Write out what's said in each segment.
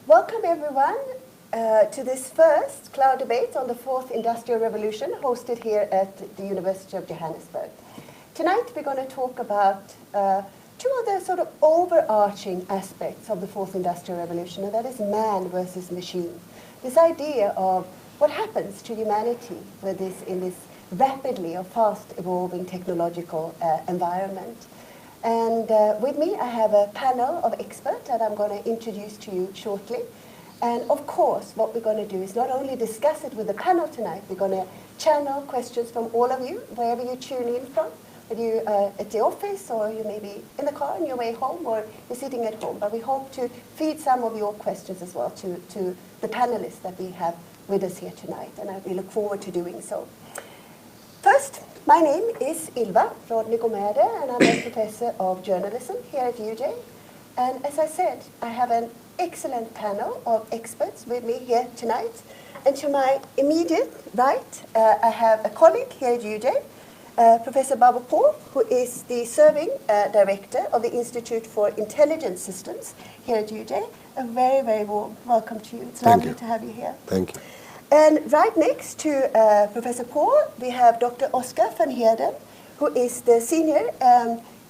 Welcome everyone to this first cloud debate on the fourth industrial revolution hosted here at the University of Johannesburg. Tonight we're going to talk about two of the sort of overarching aspects of the fourth industrial revolution, and that is man versus machine. This idea of what happens to humanity with this, in this rapidly or fast evolving technological environment. And with me I have a panel of experts that I'm going to introduce to you shortly. And of course what we're going to do is not only discuss it with the panel tonight, we're going to channel questions from all of you, wherever you tune in from. Whether you're at the office, or you may be in the car on your way home, or you're sitting at home. But we hope to feed some of your questions as well to the panelists that we have with us here tonight, and we look forward to doing so. First, my name is Ylva Rodney-Gomede, and I'm a professor of journalism here at UJ. And as I said, I have an excellent panel of experts with me here tonight. And to my immediate right, I have a colleague here at UJ, Professor Barbara Paul, who is the serving director of the Institute for Intelligence Systems here at UJ. A very, very warm welcome to you. It's lovely to have you here. Thank you. And right next to Professor Paul, we have Dr. Oscar van Heerden, who is the senior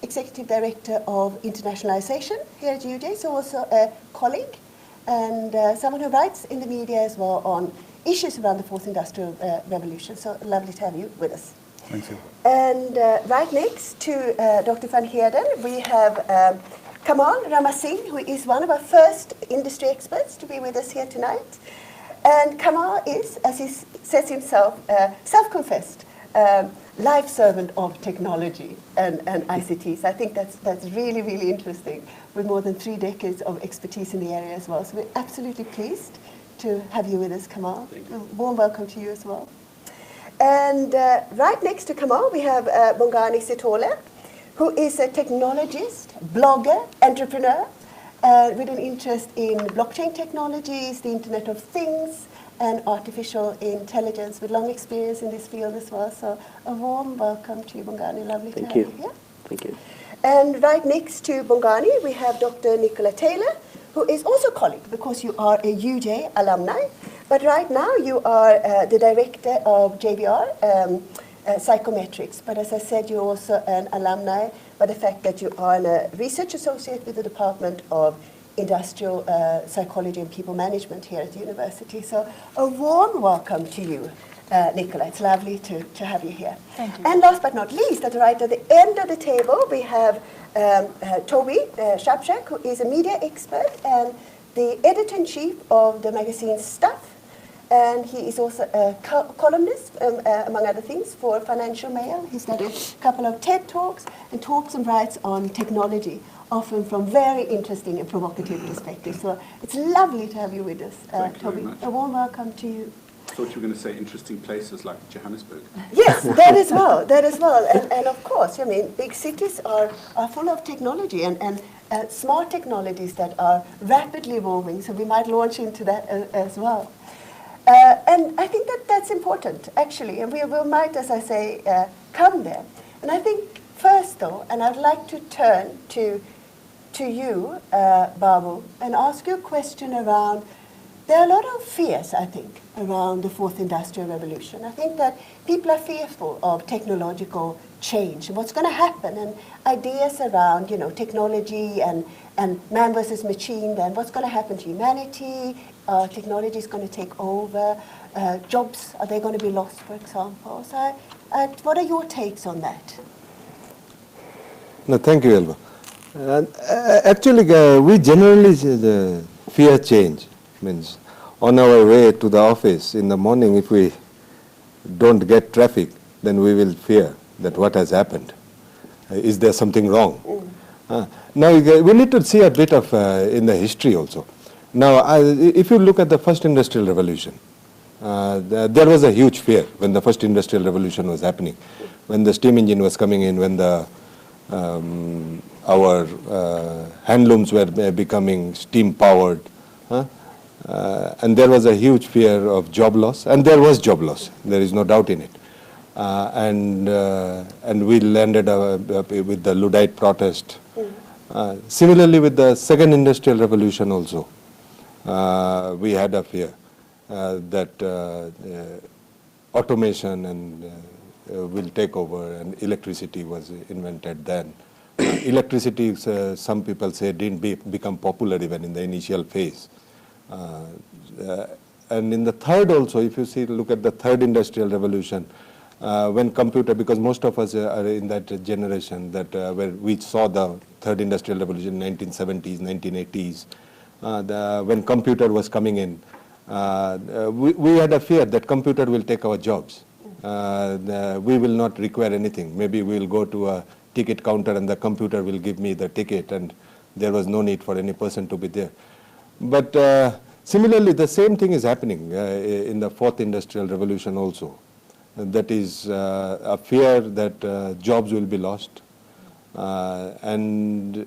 executive director of internationalization here at UJ, so also a colleague and someone who writes in the media as well on issues around the fourth industrial revolution. So lovely to have you with us. Thank you. And right next to Dr. van Heerden, we have Kamal Ramasinghe, who is one of our first industry experts to be with us here tonight. And Kamal is, as he says himself, self-confessed life servant of technology and ICTs. I think that's really, really interesting, with more than 3 decades of expertise in the area as well. So we're absolutely pleased to have you with us, Kamal. A warm welcome to you as well. And right next to Kamal, we have Bongani Sithole, who is a technologist, blogger, entrepreneur, with an interest in blockchain technologies, the Internet of Things, and artificial intelligence, with long experience in this field as well. So a warm welcome to you, Bongani. Lovely to have you here. Thank you. And right next to Bongani, we have Dr. Nicola Taylor, who is also a colleague, because you are a UJ alumni. But right now you are the director of JVR Psychometrics. But as I said, you're also an alumni by the fact that you are a research associate with the Department of Industrial Psychology and People Management here at the university. So a warm welcome to you, Nicola. It's lovely to have you here. Thank you. And last but not least, at right at the end of the table, we have Toby Shapshak, who is a media expert and the editor-in-chief of the magazine Stuff. And he is also a columnist, among other things, for Financial Mail. He's done a couple of TED Talks and writes on technology, often from very interesting and provocative perspectives. So it's lovely to have you with us, Toby. A warm welcome to you. I thought you were going to say interesting places like Johannesburg. Yes, that as well, that as well. And of course, I mean, big cities are full of technology and smart technologies that are rapidly evolving, so we might launch into that as well. And I think that's important, actually, and we might, as I say, come there. And I think first, though, and I'd like to turn to you, Babu, and ask you a question around, there are a lot of fears, I think, around the fourth industrial revolution. I think that people are fearful of technological change and what's going to happen, and ideas around, technology and man versus machine, then what's going to happen to humanity, technology is going to take over, jobs, are they going to be lost, for example? So what are your takes on that? No, thank you, Elva. Actually, we generally fear change. Means on our way to the office in the morning, if we don't get traffic, then we will fear that what has happened. Is there something wrong? Now, we need to see a bit of in the history also. Now, if you look at the first industrial revolution, there was a huge fear when the first industrial revolution was happening, when the steam engine was coming in, when our handlooms were becoming steam powered. And there was a huge fear of job loss, and there was job loss. There is no doubt in it. And we landed up with the Luddite protest Similarly, with the second industrial revolution also, we had a fear that automation and will take over, and electricity was invented then. Electricity, some people say, didn't become popular even in the initial phase. And in the third also, if you see, look at the third industrial revolution, when computer, because most of us are in that generation that where we saw the third industrial revolution in 1970s, 1980s, when computer was coming in, we had a fear that computer will take our jobs. We will not require anything. Maybe we will go to a ticket counter and the computer will give me the ticket, and there was no need for any person to be there. But similarly, the same thing is happening in the fourth industrial revolution also. That is a fear that jobs will be lost. And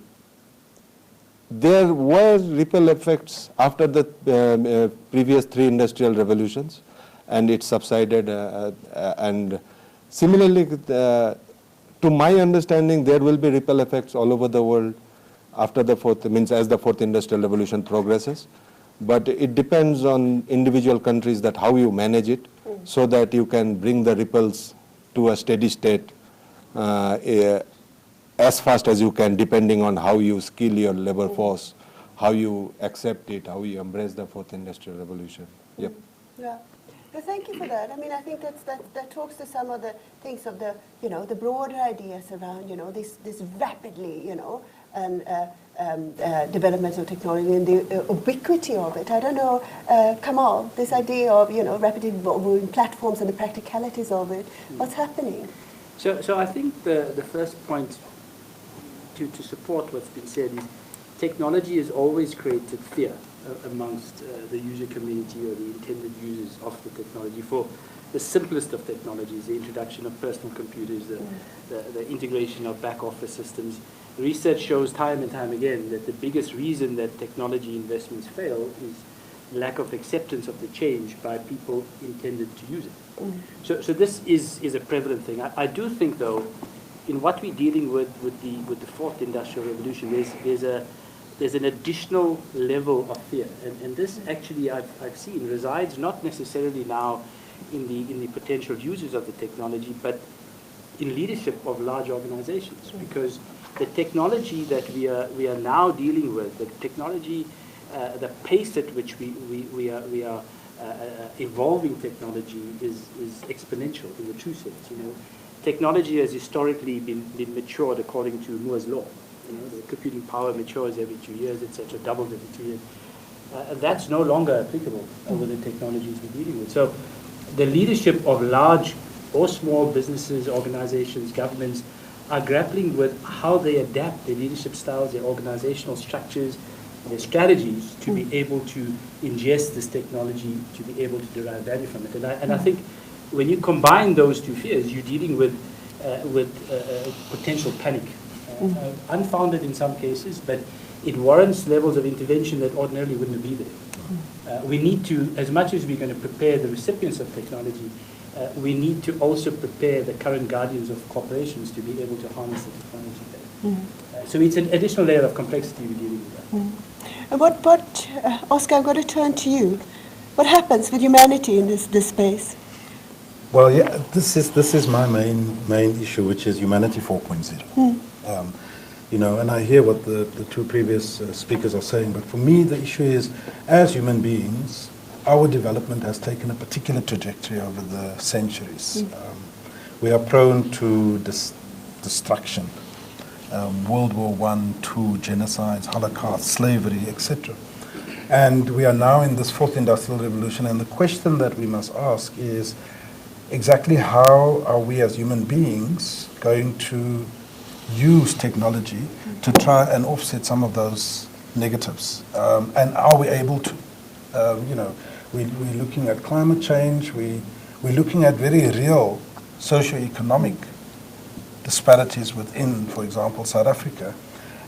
there were ripple effects after the previous three industrial revolutions, and it subsided. And similarly, to my understanding, there will be ripple effects all over the world after the fourth, means as the fourth industrial revolution progresses. But it depends on individual countries that how you manage it, so that you can bring the ripples to a steady state as fast as you can, depending on how you skill your labor force, how you accept it, how you embrace the fourth industrial revolution. Yep. Yeah. No, thank you for that. I mean, I think that talks to some of the things of the, the broader ideas around, this rapidly, development of technology and the ubiquity of it. I don't know, Kamal, this idea of, rapidly evolving platforms and the practicalities of it. What's happening? So I think the first point to support what's been said is technology has always created fear amongst the user community or the intended users of the technology. For the simplest of technologies, the introduction of personal computers, the integration of back office systems, research shows time and time again that the biggest reason that technology investments fail is lack of acceptance of the change by people intended to use it. So this is a prevalent thing. I do think, though, in what we're dealing with the fourth industrial revolution, there's an additional level of fear, and this actually I've seen resides not necessarily now in the potential users of the technology, but in leadership of large organizations, because the technology that we are now dealing with, the technology, the pace at which we are evolving technology is exponential in the true sense. Technology has historically been matured according to Moore's law. The computing power matures every 2 years, etc., doubles every 2 years. That's no longer applicable with the technologies we're dealing with. So the leadership of large or small businesses, organizations, governments are grappling with how they adapt their leadership styles, their organizational structures, their strategies to be able to ingest this technology, to be able to derive value from it. And I think when you combine those two fears, you're dealing with potential panic. Unfounded in some cases, but it warrants levels of intervention that ordinarily wouldn't be there. We need to, as much as we're going to prepare the recipients of technology, we need to also prepare the current guardians of corporations to be able to harness the technology better. So it's an additional layer of complexity we're dealing with. And what Oscar, I'm going to turn to you. What happens with humanity in this space? Well, yeah, this is my main issue, which is humanity 4.0. And I hear what the two previous speakers are saying, but for me the issue is, as human beings, our development has taken a particular trajectory over the centuries. We are prone to destruction, World War I, II, genocides, Holocaust, slavery, etc. And we are now in this fourth industrial revolution, and the question that we must ask is exactly how are we as human beings going to use technology to try and offset some of those negatives, and are we able to? We're looking at climate change. We're looking at very real socio-economic disparities within, for example, South Africa,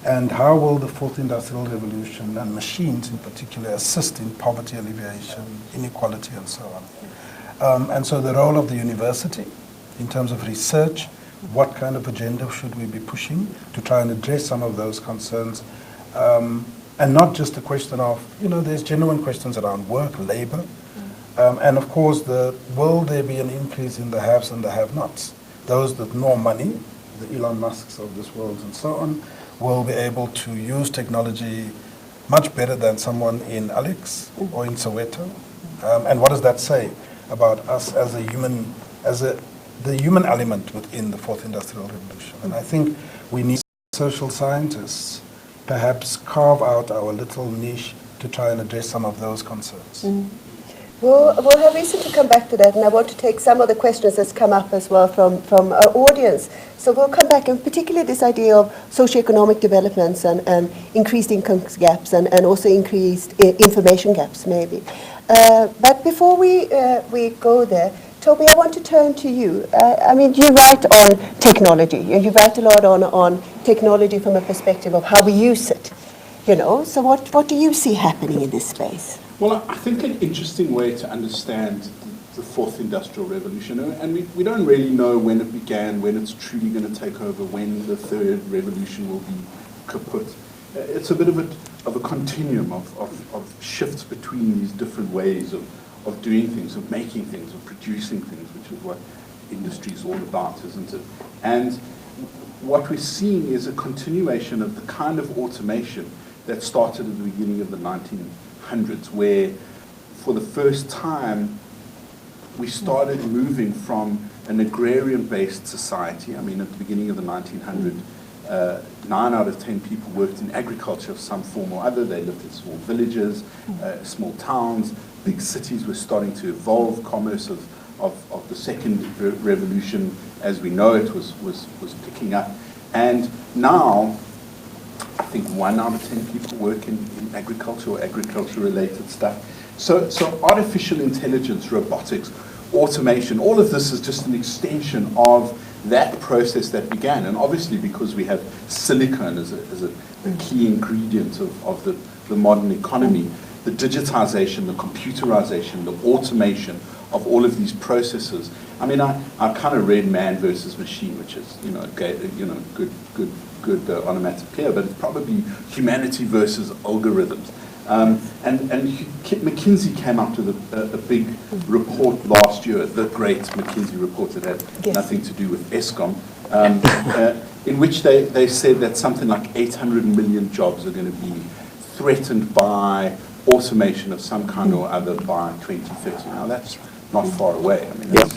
and how will the fourth industrial revolution and machines in particular assist in poverty alleviation, inequality, and so on. And so the role of the university in terms of research, what kind of agenda should we be pushing to try and address some of those concerns. And not just a question of, there's genuine questions around work, labor, and of course, will there be an increase in the haves and the have-nots? Those with more money, the Elon Musks of this world and so on, will be able to use technology much better than someone in Alex or in Soweto. And what does that say about us as a human, the human element within the fourth industrial revolution? And I think we need social scientists perhaps carve out our little niche to try and address some of those concerns. We'll have reason to come back to that, and I want to take some of the questions that's come up as well from our audience. So we'll come back, and particularly this idea of socioeconomic developments and increased income gaps and also increased information gaps, maybe. But before we go there, Toby, I want to turn to you. I mean, you write on technology, and you write a lot on technology from a perspective of how we use it. So what do you see happening in this space? Well, I think an interesting way to understand the fourth industrial revolution, and we don't really know when it began, when it's truly going to take over, when the third revolution will be kaput. It's a bit of a continuum of shifts between these different ways of doing things, of making things, of producing things, which is what industry is all about, isn't it? And what we're seeing is a continuation of the kind of automation that started at the beginning of the 1900s, where for the first time we started moving from an agrarian-based society. I mean, at the beginning of the 1900s, 9 out of 10 people worked in agriculture of some form or other. They lived in small villages, small towns. Big cities were starting to evolve. Commerce of the second revolution, as we know it, was picking up. And now, I think 1 out of 10 people work in agriculture or agriculture-related stuff. So artificial intelligence, robotics, automation, all of this is just an extension of that process that began. And obviously, because we have silicon as a key ingredient of the modern economy, the digitization, the computerization, the automation of all of these processes. I mean, I kind of read Man versus Machine, which is good onomatopoeia, but it's probably humanity versus algorithms. And McKinsey came out with a big report last year, the great McKinsey report that had nothing to do with ESCOM, in which they said that something like 800 million jobs are going to be threatened by automation of some kind or other by 2030. Now, that's not far away. I mean, that's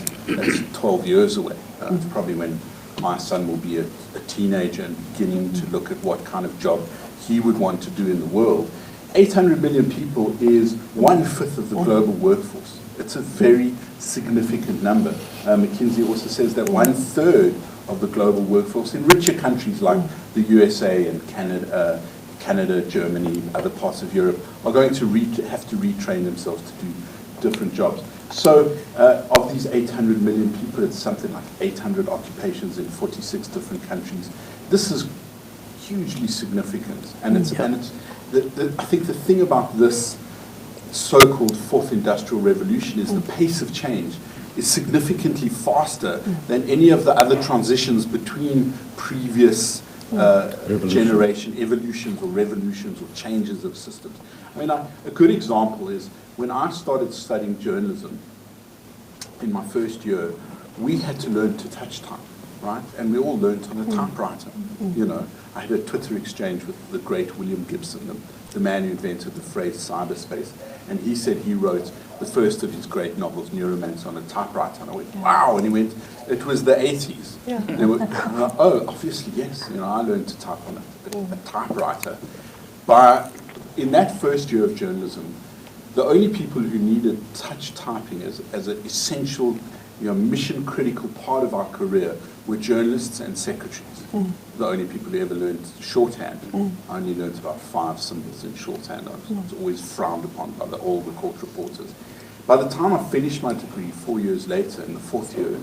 12 years away. It's probably when my son will be a teenager and beginning to look at what kind of job he would want to do in the world. 800 million people is 1/5 of the global workforce. It's a very significant number. McKinsey also says that 1/3 of the global workforce in richer countries like the USA and Canada, Germany, other parts of Europe are going to have to retrain themselves to do different jobs. So of these 800 million people, it's something like 800 occupations in 46 different countries. This is hugely significant, and I think the thing about this so-called fourth industrial revolution is the pace of change is significantly faster than any of the other transitions between previous generation evolutions or revolutions or changes of systems. I mean, a good example is when I started studying journalism in my first year, we had to learn to touch type, right? And we all learned on a typewriter. I had a Twitter exchange with the great William Gibson, the man who invented the phrase cyberspace, and he said he wrote the first of his great novels, Neuromance, on a typewriter. And I went, wow! And he went, it was the 80s. Yeah. They were, oh, obviously, yes. I learned to type on a typewriter. But in that first year of journalism, the only people who needed touch typing as an essential, mission-critical part of our career were journalists and secretaries. The only people who ever learned shorthand. I only learned about 5 symbols in shorthand. I was always frowned upon by all the court reporters. By the time I finished my degree 4 years later, in the 4th year,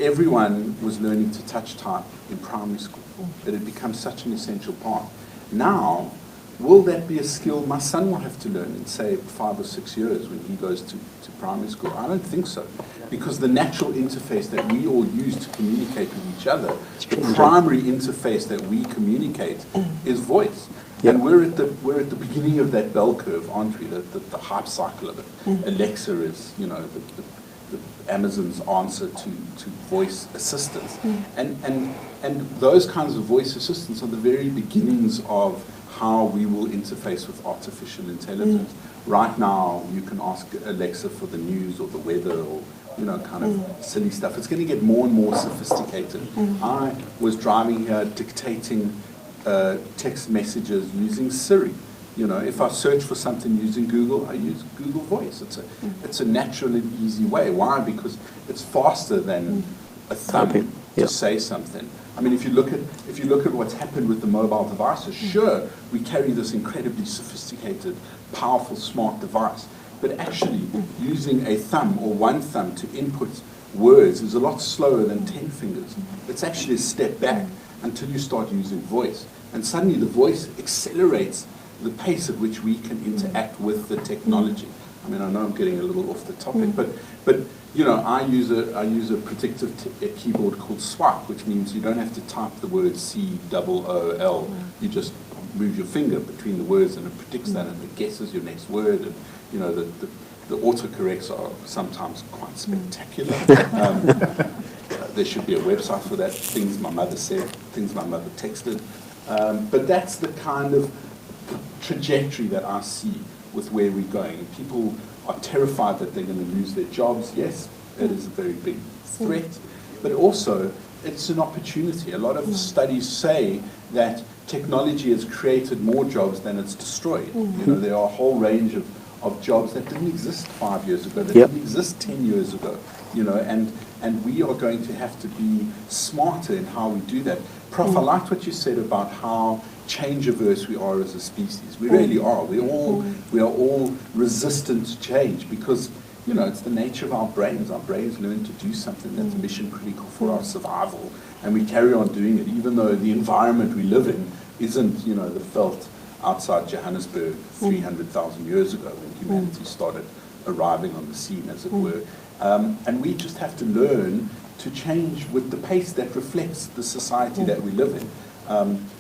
everyone was learning to touch type in primary school. It had become such an essential part. Now, will that be a skill my son will have to learn in, say, 5 or 6 years when he goes to primary school? I don't think so. Because the natural interface that we all use to communicate with each other, the primary interface that we communicate is voice. Yep. And we're at the beginning of that bell curve, aren't we? The hype cycle of it. Alexa is, you know, the Amazon's answer to voice assistants. And those kinds of voice assistants are the very beginnings of how we will interface with artificial intelligence. Right now, you can ask Alexa for the news or the weather or, you know, kind of silly stuff. It's going to get more and more sophisticated. I was driving here dictating text messages using Siri. You know, if I search for something using Google, I use Google Voice. It's a natural and easy way. Why? Because it's faster than a thumb to say something. I mean, if you look at what's happened with the mobile devices, sure, we carry this incredibly sophisticated, powerful, smart device, but actually using a thumb or one thumb to input words is a lot slower than 10 fingers. It's actually a step back until you start using voice. And suddenly the voice accelerates the pace at which we can interact with the technology. I mean, I know I'm getting a little off the topic, but you know, I use a predictive keyboard called swipe, which means you don't have to type the word COOL. You just move your finger between the words, and it predicts that, and it guesses your next word. And you know, the autocorrects are sometimes quite spectacular. There should be a website for that. Things my mother said, things my mother texted. But that's the kind of trajectory that I see with where we're going. People are terrified that they're going to lose their jobs. Yes, it is a very big threat, but also it's an opportunity. A lot of studies say that technology has created more jobs than it's destroyed. You know, there are a whole range of jobs that didn't exist 5 years ago, that didn't exist 10 years ago. You know, and we are going to have to be smarter in how we do that. Prof, I liked what you said about how change-averse we are as a species. We really are. We are all resistant to change because, you know, it's the nature of our brains. Our brains learn to do something that's mission critical for our survival, and we carry on doing it, even though the environment we live in isn't, you know, the veldt outside Johannesburg 300,000 years ago when humanity started arriving on the scene, as it were. And we just have to learn to change with the pace that reflects the society that we live in.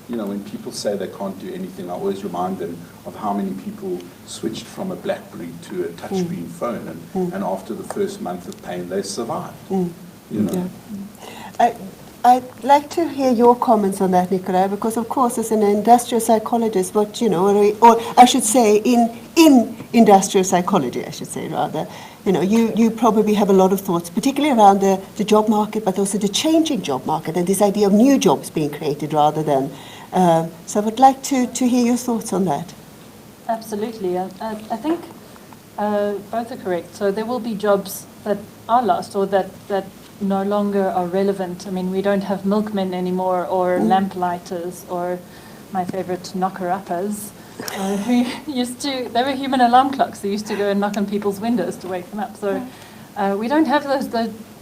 You know, when people say they can't do anything, I always remind them of how many people switched from a BlackBerry to a touchscreen phone, and after the first month of pain, they survived. You know. I'd like to hear your comments on that, Nikolai, because of course, as an industrial psychologist, what you know, or I should say, in industrial psychology, I should say rather, you know, you probably have a lot of thoughts, particularly around the job market, but also the changing job market and this idea of new jobs being created rather than. So I would like to hear your thoughts on that. Absolutely. I think both are correct. So there will be jobs that are lost or that no longer are relevant. I mean, we don't have milkmen anymore or lamplighters or my favorite knocker-uppers. Who used to, they were human alarm clocks. They used to go and knock on people's windows to wake them up. So we don't have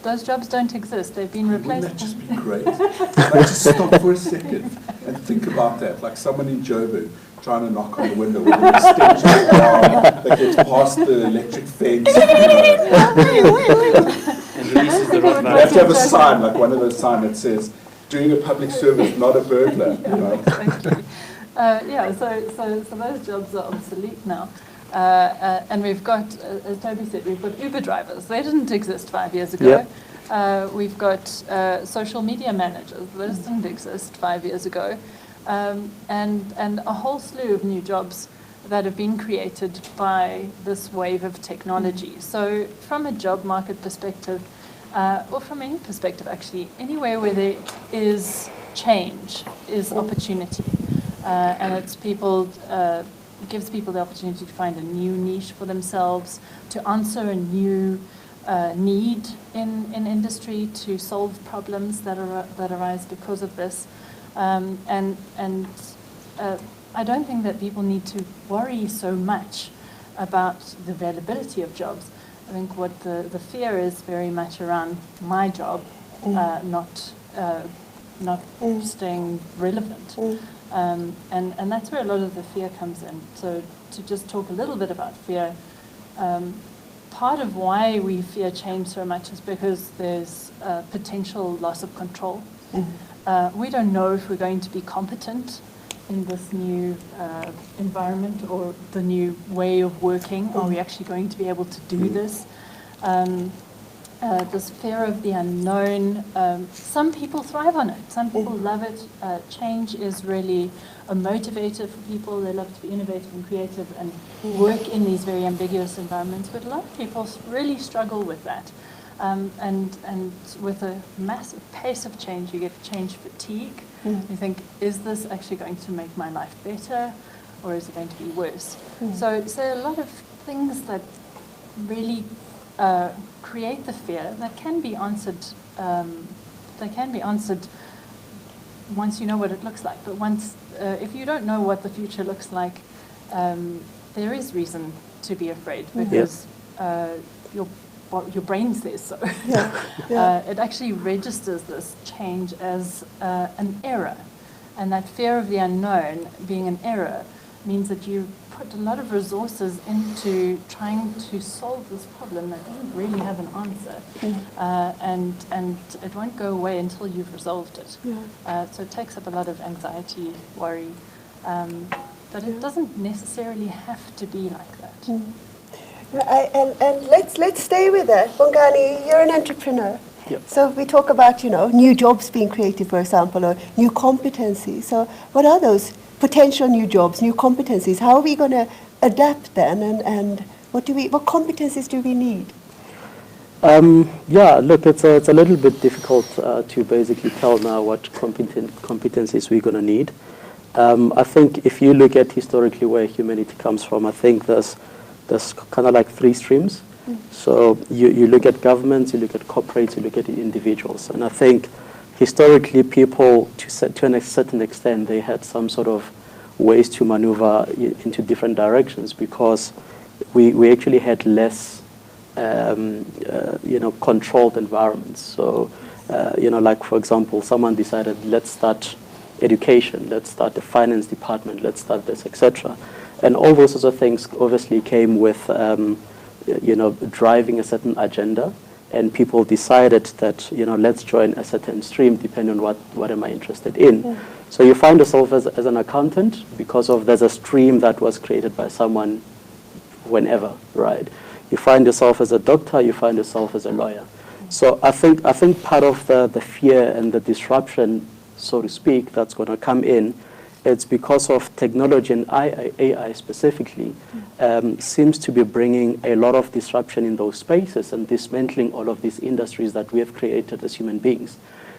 those jobs don't exist. They've been replaced. Wouldn't that just be great? Like, just stop for a second and think about that. Like someone in Joburg trying to knock on the window with an extension arm that gets past the electric fence. And releases the You have to have a sign, like one of those signs that says, doing a public service, not a burglar. You know? Exactly. So those jobs are obsolete now. And we've got, as Toby said, we've got Uber drivers. They didn't exist 5 years ago. We've got social media managers. Those didn't exist 5 years ago. And a whole slew of new jobs that have been created by this wave of technology. So from a job market perspective, or from any perspective actually, anywhere where there is change is opportunity. And it's people, gives people the opportunity to find a new niche for themselves, to answer a new need in industry, to solve problems that arise because of this. I don't think that people need to worry so much about the availability of jobs. I think what the fear is very much around my job not staying relevant. And that's where a lot of the fear comes in. So to just talk a little bit about fear, part of why we fear change so much is because there's potential loss of control. We don't know if we're going to be competent in this new environment or the new way of working. Are we actually going to be able to do this? This fear of the unknown, some people thrive on it. Some people love it. Change is really a motivator for people. They love to be innovative and creative and work in these very ambiguous environments. But a lot of people really struggle with that. And with a massive pace of change, you get change fatigue. You think, is this actually going to make my life better, or is it going to be worse? So a lot of things that really create the fear that can be answered. Once you know what it looks like. But once, if you don't know what the future looks like, there is reason to be afraid because your brain says so. It actually registers this change as an error, and that fear of the unknown being an error means that you put a lot of resources into trying to solve this problem that doesn't really have an answer, and it won't go away until you've resolved it. So it takes up a lot of anxiety, worry, but it doesn't necessarily have to be like that. And let's stay with that. Bongani, you're an entrepreneur. Yep. So we talk about, new jobs being created, for example, or new competencies. So what are those potential new jobs, new competencies? How are we going to adapt then? And what competencies do we need? Look, it's a little bit difficult to basically tell now what competencies we're going to need. I think if you look at historically where humanity comes from, I think there's kind of like three streams. So you look at governments, you look at corporates, you look at individuals. And I think historically people, to a certain extent, they had some sort of ways to maneuver into different directions because we actually had less, controlled environments. So, like for example, someone decided, let's start education, let's start the finance department, let's start this, etc. And all those sorts of things obviously came with, driving a certain agenda. And people decided that, let's join a certain stream depending on what am I interested in. So you find yourself as an accountant because there's a stream that was created by someone whenever, right? You find yourself as a doctor, you find yourself as a lawyer. So I think part of the fear and the disruption, so to speak, that's going to come in, it's because of technology and AI specifically seems to be bringing a lot of disruption in those spaces and dismantling all of these industries that we have created as human beings.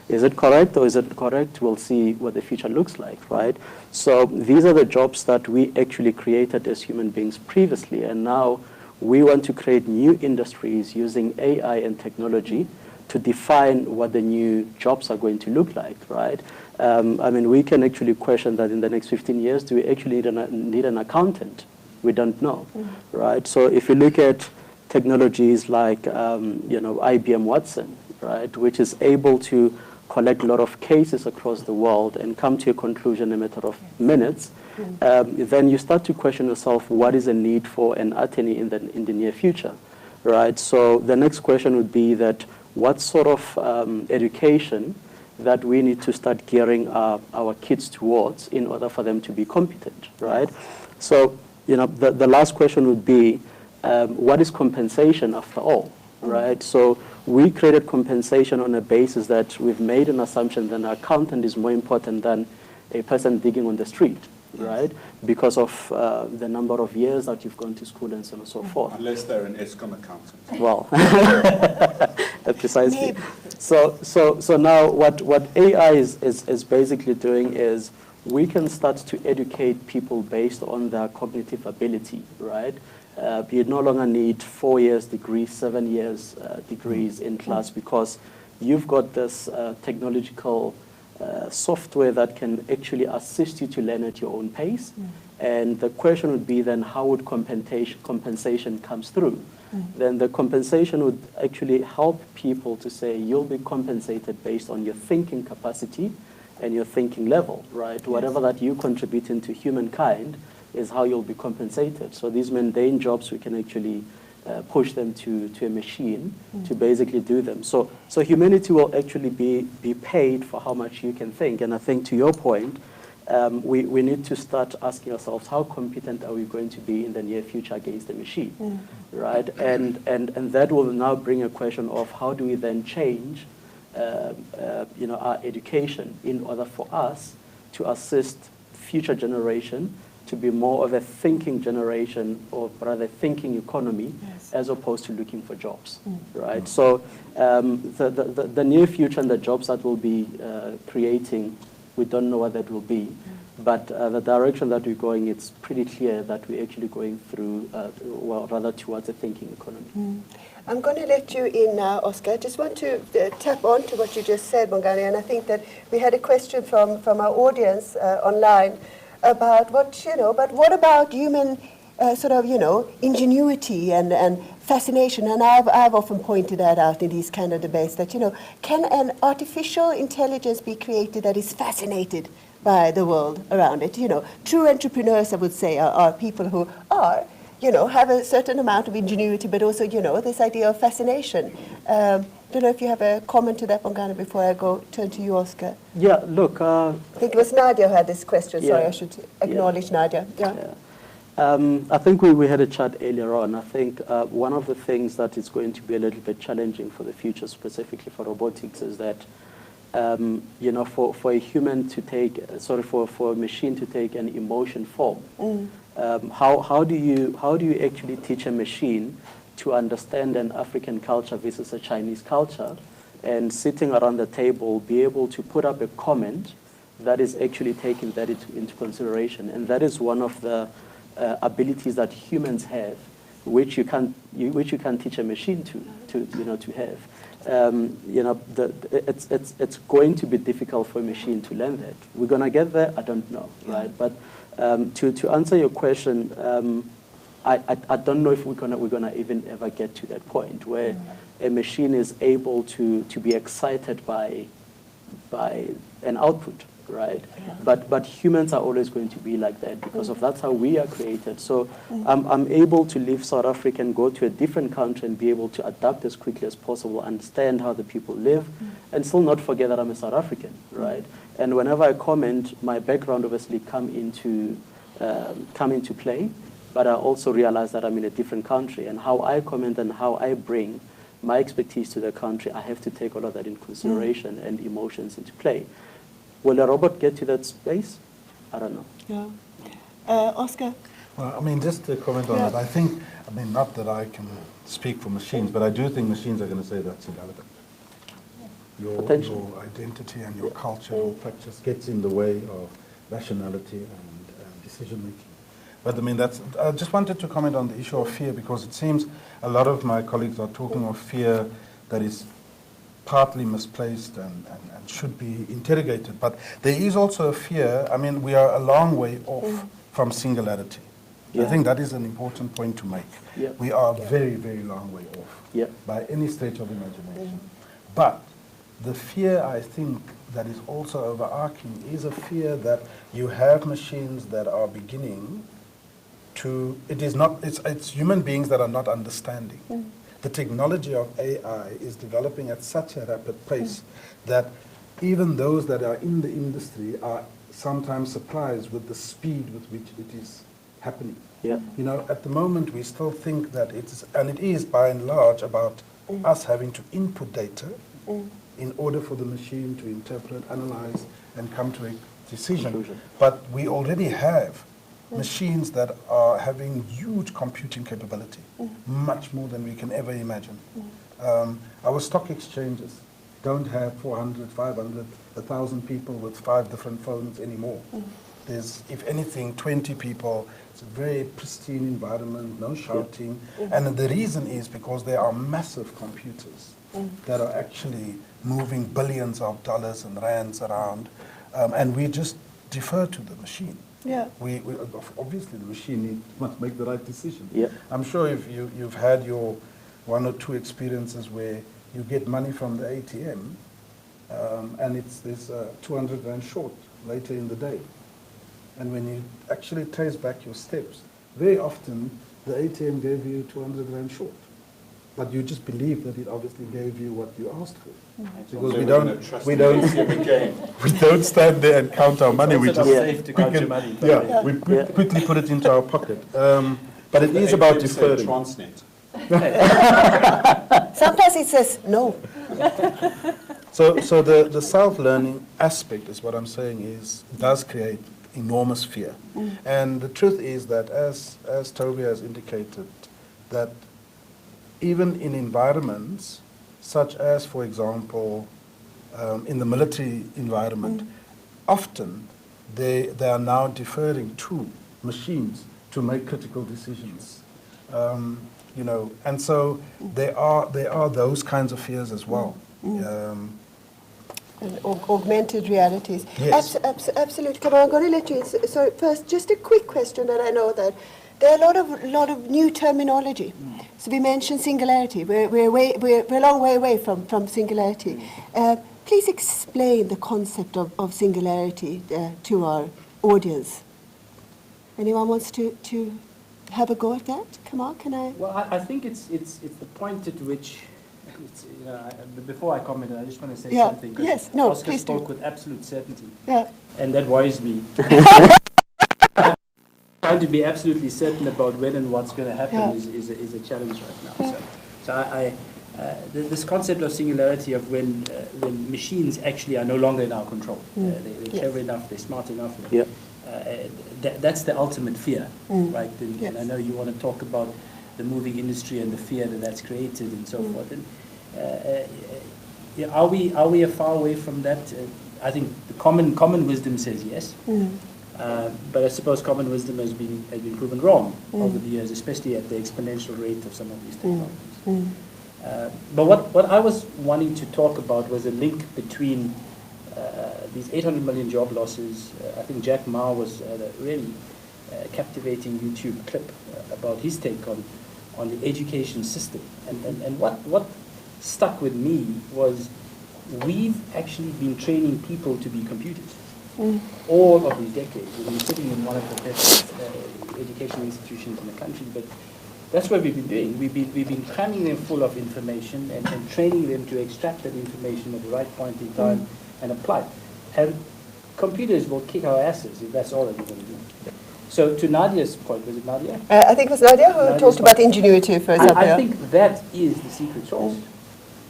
Is it correct or is it correct? We'll see what the future looks like, right? So these are the jobs that we actually created as human beings previously, and now we want to create new industries using AI and technology to define what the new jobs are going to look like, right? We can actually question that in the next 15 years, do we actually need an accountant? We don't know, right? So if you look at technologies like, IBM Watson, right, which is able to collect a lot of cases across the world and come to a conclusion in a matter of minutes, then you start to question yourself, what is the need for an attorney in the near future, right? So the next question would be that what sort of education that we need to start gearing our kids towards in order for them to be competent, right? So, the last question would be, what is compensation after all, right? So we created compensation on a basis that we've made an assumption that an accountant is more important than a person digging on the street, right? Because of the number of years that you've gone to school and so on and so forth. Unless they're an ESCOM accountant. Well, precisely. So now what AI is basically doing is we can start to educate people based on their cognitive ability, right? You no longer need 4 years degrees, 7 years degrees in class because you've got this technological software that can actually assist you to learn at your own pace. And the question would be then, how would compensation comes through? Then the compensation would actually help people to say, you'll be compensated based on your thinking capacity and your thinking level, right? Yes. Whatever that you contribute into humankind is how you'll be compensated. So these mundane jobs, we can actually push them to a machine to basically do them. So humanity will actually be paid for how much you can think. And I think to your point, we need to start asking ourselves, how competent are we going to be in the near future against the machine, right? And that will now bring a question of how do we then change our education in order for us to assist future generation to be more of a thinking generation, or rather thinking economy, as opposed to looking for jobs, right? So the near future and the jobs that we'll be creating, we don't know what that will be, but the direction that we're going, it's pretty clear that we're actually going through, well, rather towards a thinking economy. I'm going to let you in now, Oscar. I just want to tap on to what you just said, Bongani, and I think that we had a question from our audience online about what about human ingenuity and fascination. And I've often pointed that out in these kind of debates that, can an artificial intelligence be created that is fascinated by the world around it? True entrepreneurs, I would say, are people who are, have a certain amount of ingenuity, but also, this idea of fascination. Don't know if you have a comment to that, Bongani, before I turn to you, Oscar. Yeah, look. I think it was Nadia who had this question. Sorry, I should acknowledge Nadia. Yeah. I think we had a chat earlier on. I think one of the things that is going to be a little bit challenging for the future, specifically for robotics, is that for a human to take, for a machine to take an emotion form. How do you actually teach a machine to understand an African culture versus a Chinese culture, and sitting around the table be able to put up a comment that is actually taking that into consideration? And that is one of the abilities that humans have, which you can't teach a machine to have. It's going to be difficult for a machine to learn that. We're gonna get there, I don't know, right? But to answer your question, I don't know if we're gonna even ever get to that point where a machine is able to be excited by an output, right? But humans are always going to be like that because of that's how we are created. So I'm able to leave South Africa and go to a different country and be able to adapt as quickly as possible, understand how the people live, and still not forget that I'm a South African, right? And whenever I comment, my background obviously come into play. But I also realize that I'm in a different country, and how I comment and how I bring my expertise to the country, I have to take all of that in consideration and emotions into play. Will a robot get to that space? I don't know. Yeah. Oscar? Well, just to comment on that, I think, not that I can speak for machines, but I do think machines are going to say that's irrelevant. Your identity and your culture or practice gets in the way of rationality and decision-making. But I just wanted to comment on the issue of fear, because it seems a lot of my colleagues are talking of fear that is partly misplaced and should be interrogated. But there is also a fear, we are a long way off from singularity. I think that is an important point to make. We are a very, very long way off by any stretch of imagination. But the fear, I think, that is also overarching is a fear that you have machines that are beginning it's human beings that are not understanding. The technology of AI is developing at such a rapid pace that even those that are in the industry are sometimes surprised with the speed with which it is happening. At the moment we still think that it is by and large about us having to input data in order for the machine to interpret, analyze, and come to a decision. But we already have machines that are having huge computing capability, much more than we can ever imagine. Our stock exchanges don't have 400, 500, 1,000 people with 5 different phones anymore. There's, if anything, 20 people. It's a very pristine environment, no shouting. And the reason is because there are massive computers that are actually moving billions of dollars and rands around, and we just defer to the machine. We obviously the machine must make the right decision. I'm sure if you've had your 1 or 2 experiences where you get money from the ATM and there's 200 rand short later in the day. And when you actually trace back your steps, very often the ATM gave you 200 rand short. But you just believe that it obviously gave you what you asked for. Because we don't stand there and count our money. We just safe to count your money. we quickly put it into our pocket. But it is about deferring. Transnet. Sometimes it says no. So the self-learning aspect is what I'm saying does create enormous fear. And the truth is that, as Toby has indicated, that even in environments such as, for example, in the military environment, often they are now deferring to machines to make critical decisions. And so there are those kinds of fears as well. And augmented realities. Yes. Absolutely. Come on, I'm going to let you in. So first, just a quick question, and I know that there are a lot of new terminology. So we mentioned singularity. We're a long way away from singularity. Please explain the concept of singularity to our audience. Anyone wants to have a go at that? Come on, can I? Well, I think it's the point at which, before I comment, I just want to say something. Yes, no, Oscar please spoke do. with absolute certainty. Yeah. And that worries me. Trying to be absolutely certain about when and what's going to happen is a challenge right now. So this concept of singularity, of when machines actually are no longer in our control. They're clever enough, they're smart enough. That's the ultimate fear, right? And I know you want to talk about the moving industry and the fear that's created and so forth. And are we a far away from that? I think the common wisdom says yes. But I suppose common wisdom has been proven wrong over the years, especially at the exponential rate of some of these technologies. But what I was wanting to talk about was a link between these 800 million job losses. I think Jack Ma was a really captivating YouTube clip about his take on the education system. And what stuck with me was we've actually been training people to be computers. All of these decades. We've been sitting in one of the best educational institutions in the country, but that's what we've been doing. We've been cramming them full of information and training them to extract that information at the right point in time and apply it. And computers will kick our asses if that's all that we're going to do. So to Nadia's point, was it Nadia? I think it was Nadia who talked about ingenuity, for example. I think that is the secret sauce.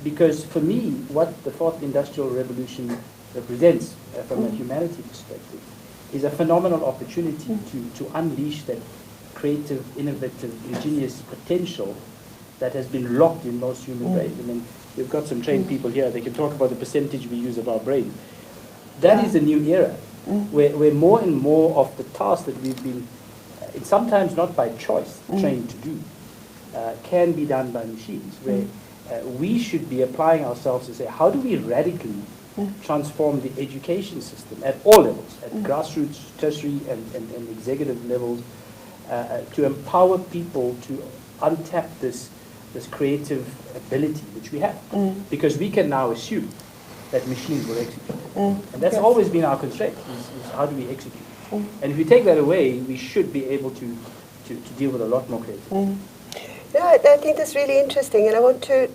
Because for me, what the fourth industrial revolution represents from a humanity perspective is a phenomenal opportunity to unleash that creative, innovative, ingenious potential that has been locked in most human brains. I mean, we've got some trained people here. They can talk about the percentage we use of our brain. That is a new era where more and more of the tasks that we've been, sometimes not by choice, trained to do, can be done by machines, where we should be applying ourselves to say, how do we radically transform the education system at all levels, at grassroots, tertiary, and executive levels, to empower people to untap this creative ability which we have. Because we can now assume that machines will execute. And that's always been our constraint, is how do we execute? And if we take that away, we should be able to deal with a lot more creativity. Yeah, I think that's really interesting, and I want to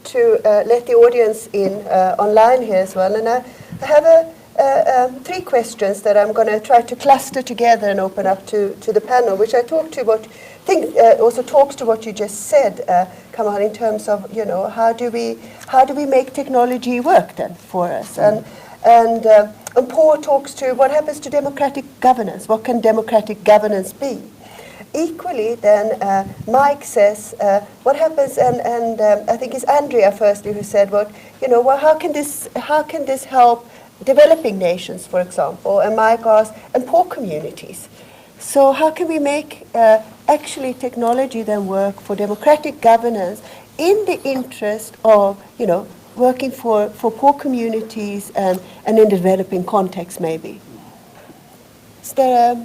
let the audience in online here as well. And I have three questions that I'm going to try to cluster together and open up to the panel, which I think also talks to what you just said, Kamal, in terms of how do we make technology work then for us, and Paul talks to what happens to democratic governance. What can democratic governance be? Equally, then Mike says, what happens, and I think it's Andrea firstly who said, how can this help developing nations, for example? And Mike asked, and poor communities. So how can we make actually technology then work for democratic governance in the interest of working for poor communities and in the developing context maybe? Is there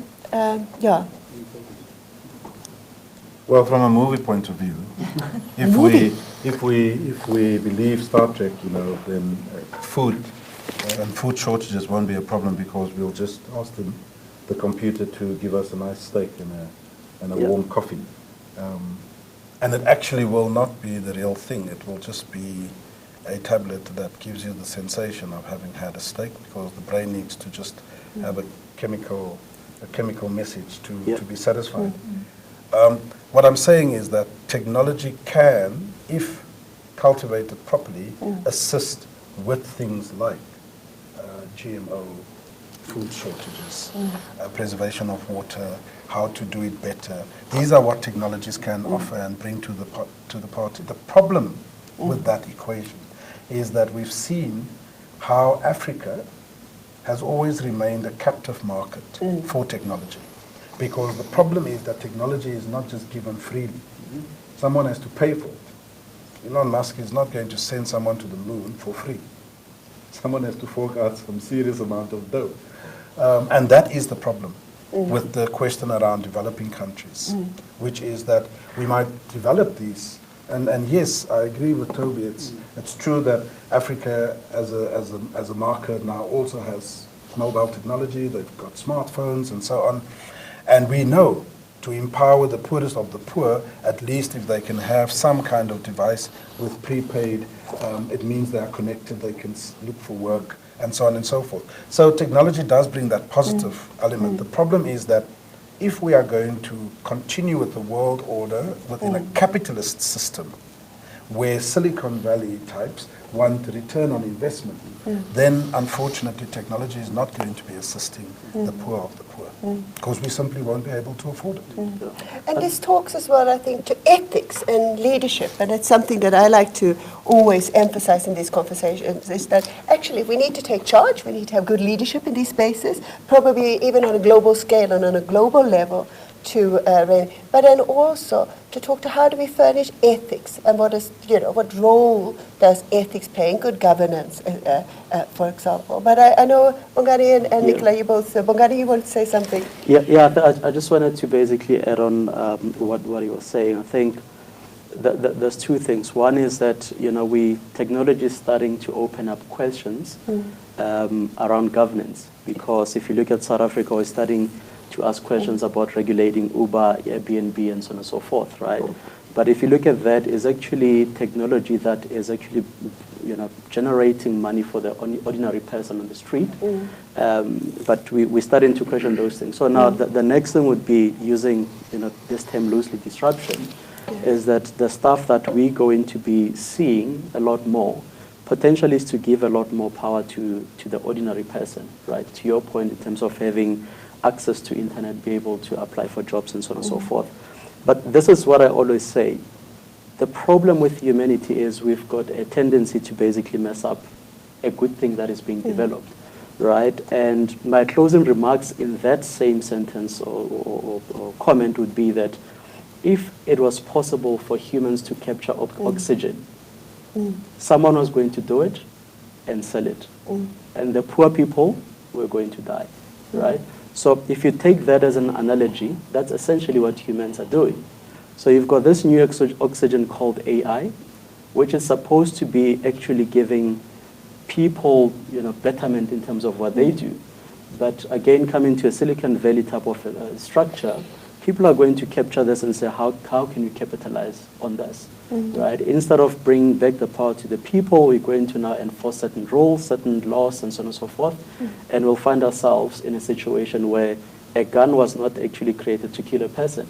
Well, from a movie point of view, if we believe Star Trek, then food And food shortages won't be a problem because we'll just ask the computer to give us a nice steak and a warm coffee. And it actually will not be the real thing. It will just be a tablet that gives you the sensation of having had a steak, because the brain needs to just have a chemical message to be satisfied. What I'm saying is that technology can, if cultivated properly, assist with things like GMO, food shortages, preservation of water, how to do it better. These are what technologies can offer and bring to the party. The problem with that equation is that we've seen how Africa has always remained a captive market for technology. Because the problem is that technology is not just given freely. Someone has to pay for it. Elon Musk is not going to send someone to the moon for free. Someone has to fork out some serious amount of dough. And that is the problem with the question around developing countries, which is that we might develop these. And yes, I agree with Toby. It's true that Africa as a market now also has mobile technology. They've got smartphones and so on. And we know to empower the poorest of the poor, at least if they can have some kind of device with prepaid, it means they are connected, they can look for work, and so on and so forth. So technology does bring that positive element. The problem is that if we are going to continue with the world order within a capitalist system, where Silicon Valley types want return on investment, then unfortunately technology is not going to be assisting the poor of the poor, because we simply won't be able to afford it. And this talks as well, I think, to ethics and leadership, and it's something that I like to always emphasize in these conversations, is that actually we need to take charge, we need to have good leadership in these spaces, probably even on a global scale and on a global level, but then also to talk to how do we furnish ethics, and what role does ethics play in good governance, for example. But I know Bongani and Nicola, you both, Bongani, you want to say something? I just wanted to basically add on what he was saying. I think there's two things. One is that technology is starting to open up questions around governance, because if you look at South Africa, we're starting to ask questions about regulating Uber, Airbnb, and so on and so forth, right? But if you look at that, it's actually technology that is actually, generating money for the ordinary person on the street. But we're starting to question those things. So now the next thing would be using, this term loosely, disruption, is that the stuff that we're going to be seeing a lot more potentially is to give a lot more power to the ordinary person, right? To your point, in terms of having access to internet, be able to apply for jobs and so on and so forth. But this is what I always say. The problem with humanity is we've got a tendency to basically mess up a good thing that is being developed, right? And my closing remarks in that same sentence or comment would be that if it was possible for humans to capture oxygen, someone was going to do it and sell it. And the poor people were going to die, right? So if you take that as an analogy, that's essentially what humans are doing. So you've got this new oxygen called AI, which is supposed to be actually giving people, betterment in terms of what they do. But again, coming to a Silicon Valley type of structure, people are going to capture this and say, how can we capitalize on this, right? Instead of bringing back the power to the people, we're going to now enforce certain rules, certain laws, and so on and so forth. And we'll find ourselves in a situation where a gun was not actually created to kill a person,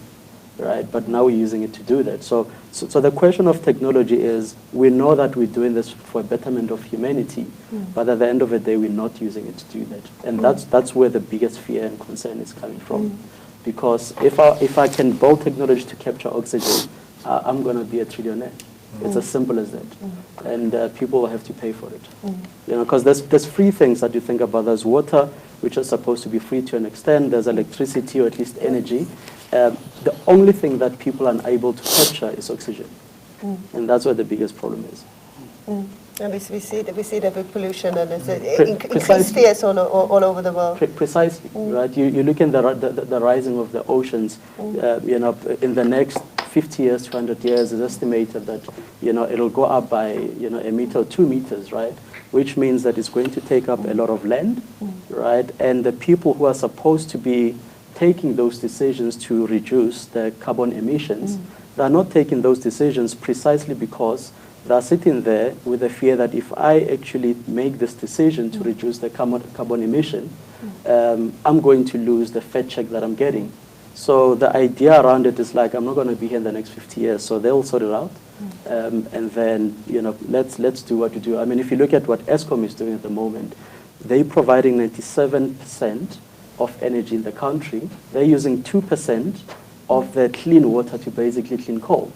right? But now we're using it to do that. So the question of technology is, we know that we're doing this for a betterment of humanity, but at the end of the day, we're not using it to do that. And that's where the biggest fear and concern is coming from. Because if I can build technology to capture oxygen, I'm going to be a trillionaire. It's as simple as that. And people will have to pay for it. Because there's free things that you think about. There's water, which is supposed to be free to an extent. There's electricity, or at least energy. The only thing that people are unable to capture is oxygen. And that's where the biggest problem is. And we see that with pollution, and it's increased fears all over the world. Precisely, right? You look at the rising of the oceans. In the next 50 years, 200 years, it's estimated that, it'll go up by, a meter or 2 meters, right? Which means that it's going to take up a lot of land, right? And the people who are supposed to be taking those decisions to reduce the carbon emissions, they're not taking those decisions precisely because they're sitting there with the fear that if I actually make this decision to reduce the carbon emission, I'm going to lose the fat check that I'm getting. So the idea around it is like, I'm not going to be here in the next 50 years, so they'll sort it out. And then, let's do what we do. I mean, if you look at what Eskom is doing at the moment, they're providing 97% of energy in the country. They're using 2% of the clean water to basically clean coal,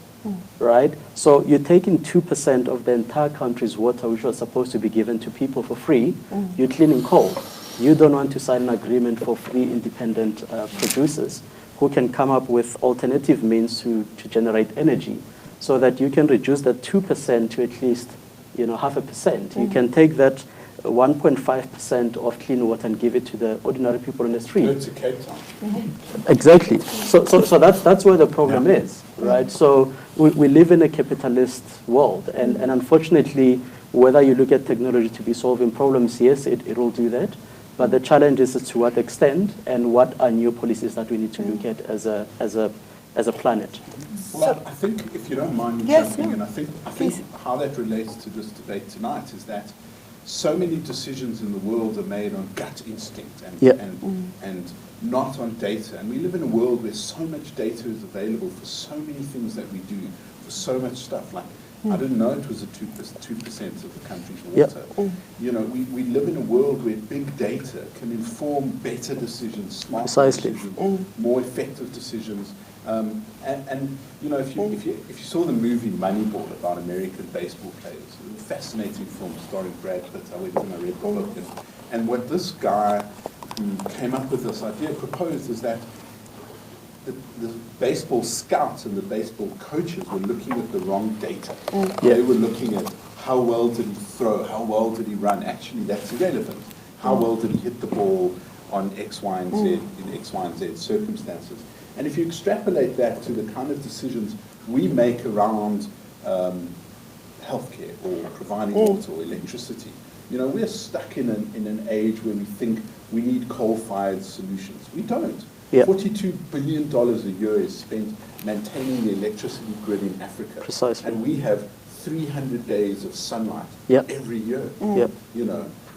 right? So you're taking 2% of the entire country's water, which was supposed to be given to people for free, you're cleaning coal. You don't want to sign an agreement for free independent producers who can come up with alternative means to generate energy so that you can reduce that 2% to at least 0.5%. You can take that 1.5% of clean water and give it to the ordinary people in the street. Go to Cape Town. Exactly. So that's where the problem is, right? So we live in a capitalist world, and unfortunately, whether you look at technology to be solving problems, yes, it will do that. But the challenge is to what extent and what are new policies that we need to look at as a planet. Well, I think, if you don't mind me jumping in, I think how that relates to this debate tonight is that so many decisions in the world are made on gut instinct and not on data. And we live in a world where so much data is available for so many things that we do, for so much stuff. Like, I didn't know it was 2% of the country's water. We live in a world where big data can inform better decisions, smarter decisions, more effective decisions. If you saw the movie Moneyball about American baseball players, it was a fascinating film starring Brad Pitt. I went and I read the book, and what this guy who came up with this idea proposed is that the baseball scouts and the baseball coaches were looking at the wrong data. They were looking at how well did he throw, how well did he run. Actually, that's irrelevant. How well did he hit the ball on X, Y, and Z in X, Y, and Z circumstances. And if you extrapolate that to the kind of decisions we make around healthcare or providing water or electricity, we're stuck in an age where we think we need coal-fired solutions. We don't. $42 billion a year is spent maintaining the electricity grid in Africa. Precisely. And we have 300 days of sunlight every year.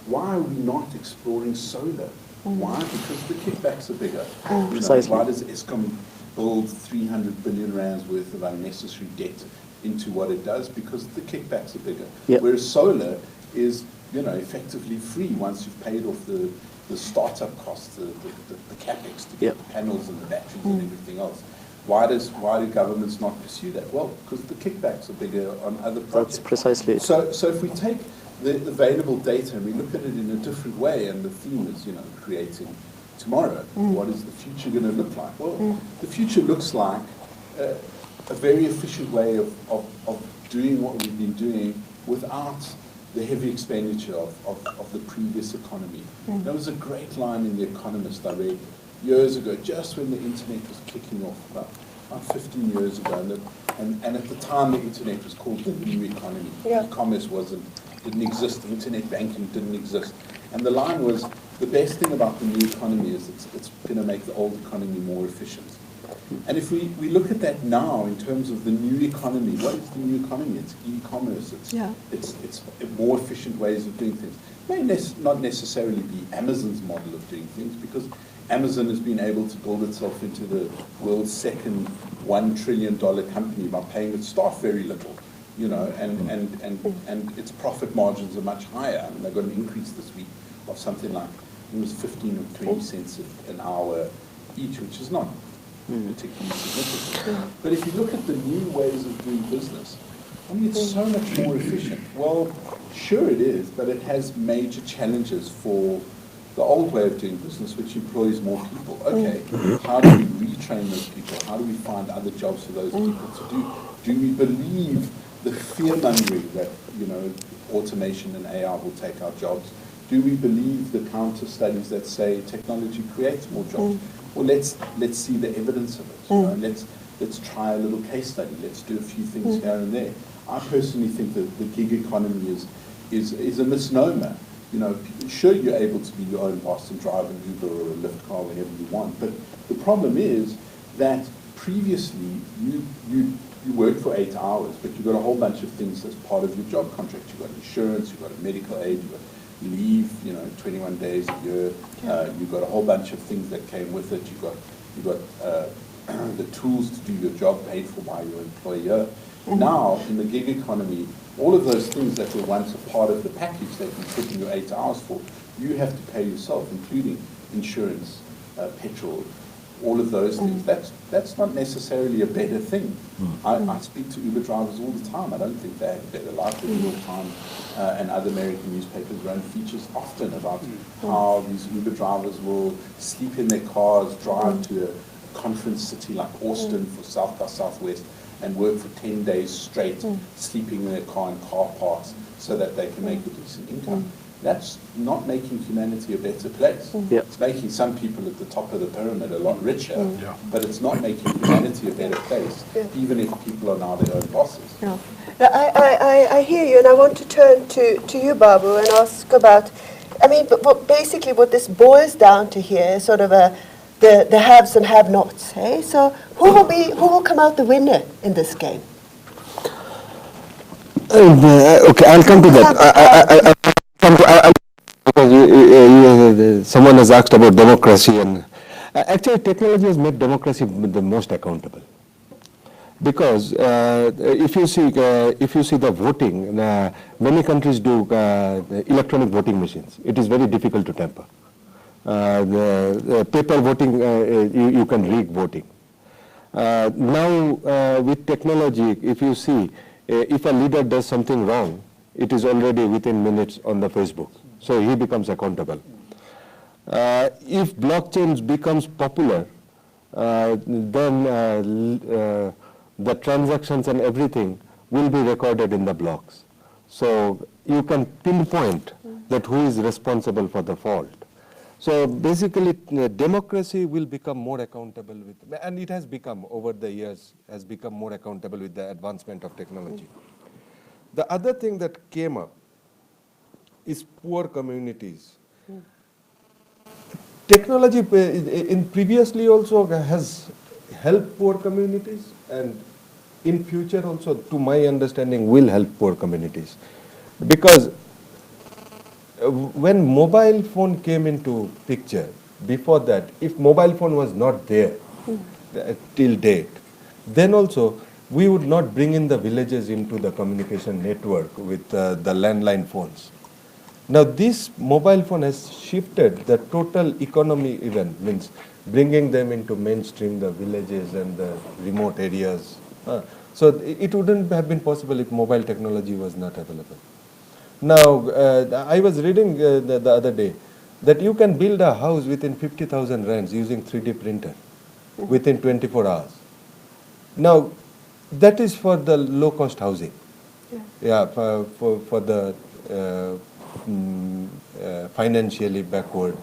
Why are we not exploring solar? Why? Because the kickbacks are bigger. Why does Eskom build 300 billion rands worth of unnecessary debt into what it does? Because the kickbacks are bigger. Whereas solar is, effectively free once you've paid off the startup costs, the capex to get the panels and the batteries and everything else. Why do governments not pursue that? Well, because the kickbacks are bigger on other projects. That's precisely it. So if we take the available data and we look at it in a different way, and the theme is, creating tomorrow, what is the future going to look like? Well, the future looks like a very efficient way of doing what we've been doing without the heavy expenditure of the previous economy. There was a great line in The Economist I read years ago, just when the internet was kicking off, about 15 years ago, and at the time the internet was called the new economy. E-commerce didn't exist, internet banking didn't exist. And the line was, the best thing about the new economy is it's going to make the old economy more efficient. And if we look at that now in terms of the new economy, what is the new economy? It's e-commerce. It's more efficient ways of doing things. It may not necessarily be Amazon's model of doing things, because Amazon has been able to build itself into the world's second $1 trillion company by paying its staff very little, and its profit margins are much higher. I mean, they've got an increase this week of something like, it was 15 or 20 cents an hour each, which is not particularly significant. But if you look at the new ways of doing business, I mean, it's so much more efficient. Well, sure it is, but it has major challenges for the old way of doing business, which employs more people. Okay, how do we retrain those people? How do we find other jobs for those people to do? Do we believe the fear-mongering that, automation and AI will take our jobs? Do we believe the counter studies that say technology creates more jobs? Well, let's see the evidence of it. let's try a little case study. Let's do a few things here and there. I personally think that the gig economy is a misnomer. You know, sure, you're able to be your own boss and drive an Uber or a Lyft car whenever you want, but the problem is that previously you work for 8 hours, but you've got a whole bunch of things as part of your job contract. You've got insurance, you've got a medical aid, you've got leave, 21 days a year. You've got a whole bunch of things that came with it. You've got the tools to do your job paid for by your employer. Now, in the gig economy, all of those things that were once a part of the package that you put in your 8 hours for, you have to pay yourself, including insurance, petrol, all of those things. That's not necessarily a better thing. I speak to Uber drivers all the time. I don't think they have a better life than all the time. And other American newspapers run features often about how these Uber drivers will sleep in their cars, drive to a conference city like Austin for South by Southwest, and work for 10 days straight, sleeping in their car in car parks so that they can make a decent income. That's not making humanity a better place. It's making some people at the top of the pyramid a lot richer, but it's not making humanity a better place, even if people are now their own bosses. Now, I hear you, and I want to turn to you, Babu, and ask about, basically what this boils down to here is sort of the haves and have-nots. So who will come out the winner in this game? Okay, I'll come to that. Because someone has asked about democracy, and actually technology has made democracy the most accountable. Because if you see the voting, many countries do electronic voting machines. It is very difficult to tamper. The paper voting, you can rig voting. Now with technology, if you see, if a leader does something wrong, it is already within minutes on the Facebook. So he becomes accountable. If blockchain becomes popular, then the transactions and everything will be recorded in the blocks. So you can pinpoint that who is responsible for the fault. So basically, democracy will become more accountable and it has become, over the years, has become more accountable with the advancement of technology. The other thing that came up is poor communities. Technology in previously also has helped poor communities, and in future also, to my understanding, will help poor communities. Because when mobile phone came into picture, before that, if mobile phone was not there till date, then also we would not bring in the villages into the communication network with the landline phones. Now this mobile phone has shifted the total economy even, means bringing them into mainstream, the villages and the remote areas. So it wouldn't have been possible if mobile technology was not available. Now, I was reading the other day that you can build a house within 50,000 rands using 3D printer within 24 hours. Now, that is for the low-cost housing. For the financially backward.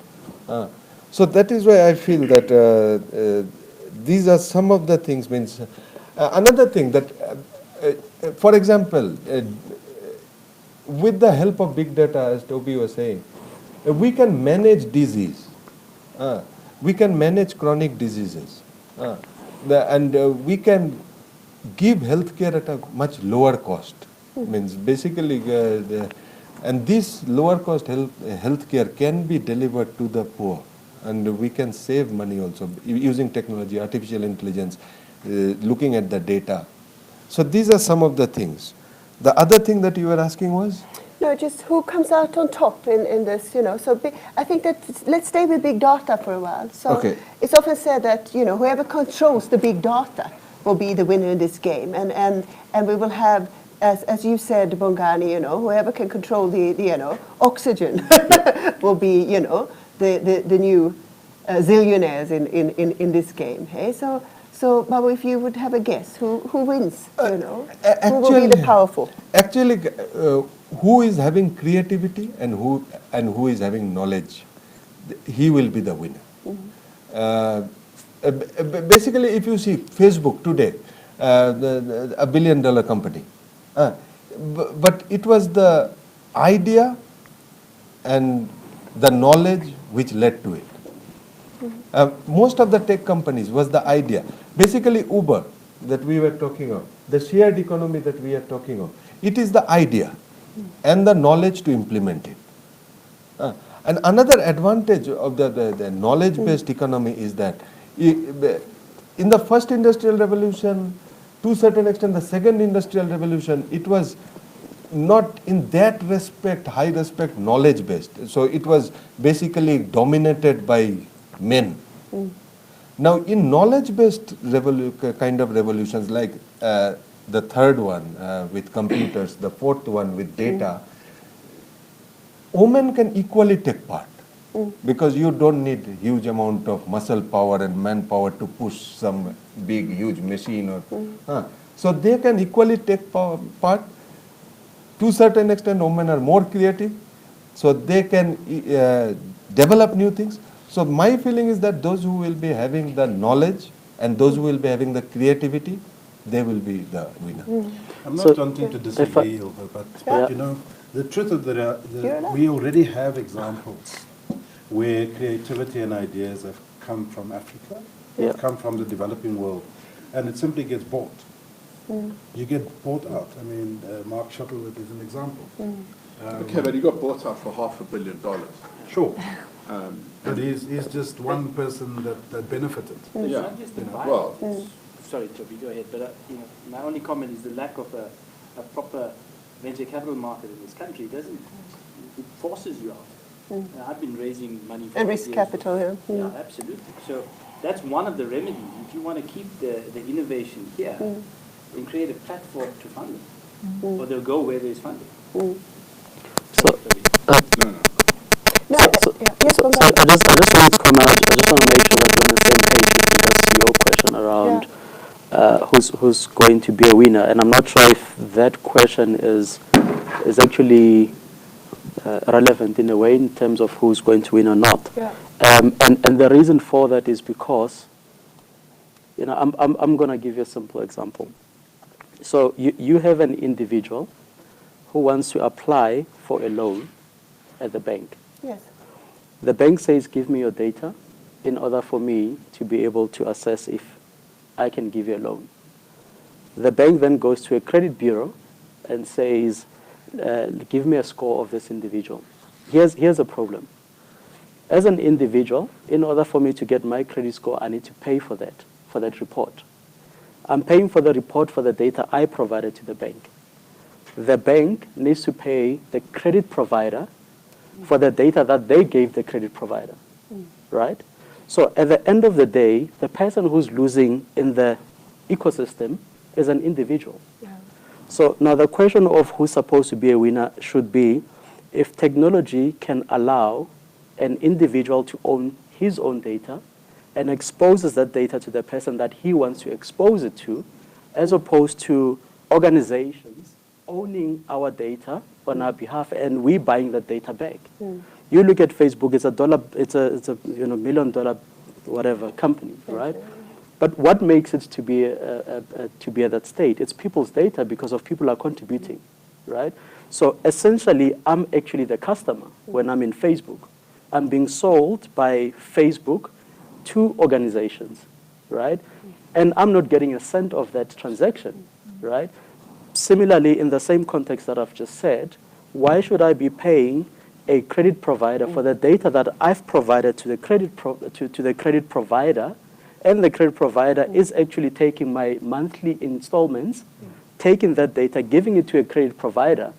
So that is why I feel that these are some of the things. Means another thing that, for example, with the help of big data, as Toby was saying, we can manage disease. We can manage chronic diseases. And we can give healthcare at a much lower cost. Means basically, and this lower cost healthcare can be delivered to the poor, and we can save money also using technology, artificial intelligence, looking at the data. So these are some of the things. The other thing that you were asking was? No, just who comes out on top in this, So I think that let's stay with big data for a while. So it's often said that, whoever controls the big data will be the winner in this game. And we will have, as you said, Bongani, whoever can control the oxygen will be, the new zillionaires in this game. Hey? So, Babu, if you would have a guess, who wins? Who will be the powerful? Actually, who is having creativity and who is having knowledge, he will be the winner. basically, if you see Facebook today, a $1 billion company, but it was the idea and the knowledge which led to it. Most of the tech companies was the idea. Basically, Uber that we were talking of, the shared economy that we are talking of, it is the idea and the knowledge to implement it. And another advantage of the knowledge-based economy is that in the first industrial revolution, to a certain extent, the second industrial revolution, it was not in that respect, high respect, knowledge-based. So it was basically dominated by men. Now, in knowledge-based kind of revolutions, like the third one with computers, the fourth one with data, women can equally take part because you don't need huge amount of muscle power and manpower to push some big, huge machine. So they can equally take part. To a certain extent, women are more creative, so they can develop new things. So my feeling is that those who will be having the knowledge and those who will be having the creativity, they will be the winner. I'm not wanting to disagree, Ilva, but you know, the truth of we already have examples where creativity and ideas have come from Africa, come from the developing world, and it simply gets bought. You get bought out. I mean, Mark Shuttleworth is an example. Okay, but he got bought out for $500 million. Sure. But he's just one person that benefited. It's not just the buy. Sorry, Toby, go ahead. But my only comment is the lack of a proper venture capital market in this country. It forces you out. I've been raising money for risk capital, yeah, absolutely. So that's one of the remedies. If you want to keep the innovation here, then create a platform to fund it, or they'll go where there's funding. I just want to come out. I just want to make sure that we're on the same page with regards to your question around who's going to be a winner, and I'm not sure if that question is actually relevant in a way in terms of who's going to win or not. And the reason for that is because, I'm going to give you a simple example. So you have an individual who wants to apply for a loan at the bank. Yes. The bank says, give me your data in order for me to be able to assess if I can give you a loan. The bank then goes to a credit bureau and says, give me a score of this individual. Here's a problem. As an individual, in order for me to get my credit score, I need to pay for that report. I'm paying for the report for the data I provided to the bank. The bank needs to pay the credit provider for the data that they gave the credit provider, right? So at the end of the day, the person who's losing in the ecosystem is an individual. So now the question of who's supposed to be a winner should be if technology can allow an individual to own his own data and exposes that data to the person that he wants to expose it to, as opposed to organizations owning our data on our behalf and we buying that data back. You look at Facebook, it's a $1 million whatever company, right? But what makes it to be at that state? It's people's data because of people are contributing, right? So essentially, I'm actually the customer when I'm in Facebook. I'm being sold by Facebook to organizations, right? And I'm not getting a cent of that transaction, right? Similarly, in the same context that I've just said, why should I be paying a credit provider for the data that I've provided to the credit provider, and the credit provider is actually taking my monthly installments, taking that data, giving it to a credit provider.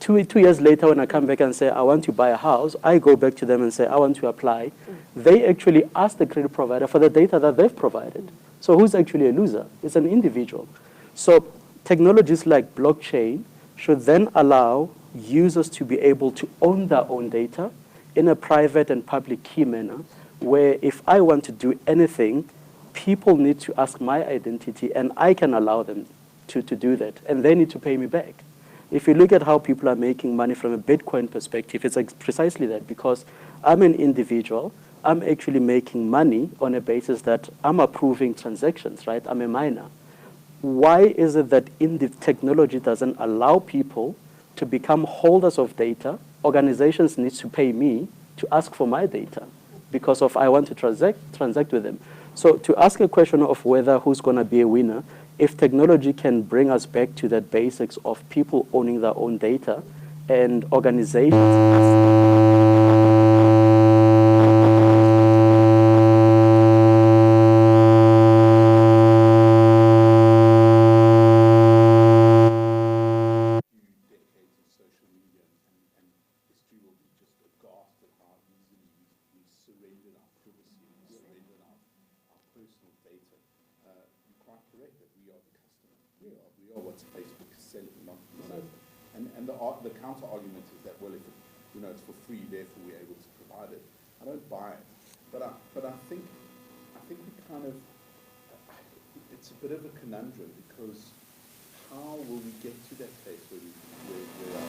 2 years later, when I come back and say, I want to buy a house, I go back to them and say, I want to apply. They actually ask the credit provider for the data that they've provided. So who's actually a loser? It's an individual. So technologies like blockchain should then allow users to be able to own their own data in a private and public key manner, where if I want to do anything, people need to ask my identity and I can allow them to do that, and they need to pay me back. If you look at how people are making money from a Bitcoin perspective, it's precisely that, because I'm an individual, I'm actually making money on a basis that I'm approving transactions, right? I'm a miner. Why is it that the technology doesn't allow people to become holders of data? Organizations need to pay me to ask for my data because of I want to transact with them. So to ask a question of whether who's going to be a winner, if technology can bring us back to that basics of people owning their own data and organizations. The counter argument is that, well, if it's for free, therefore we're able to provide it. I don't buy it, but I think we kind of, it's a bit of a conundrum, because how will we get to that place where our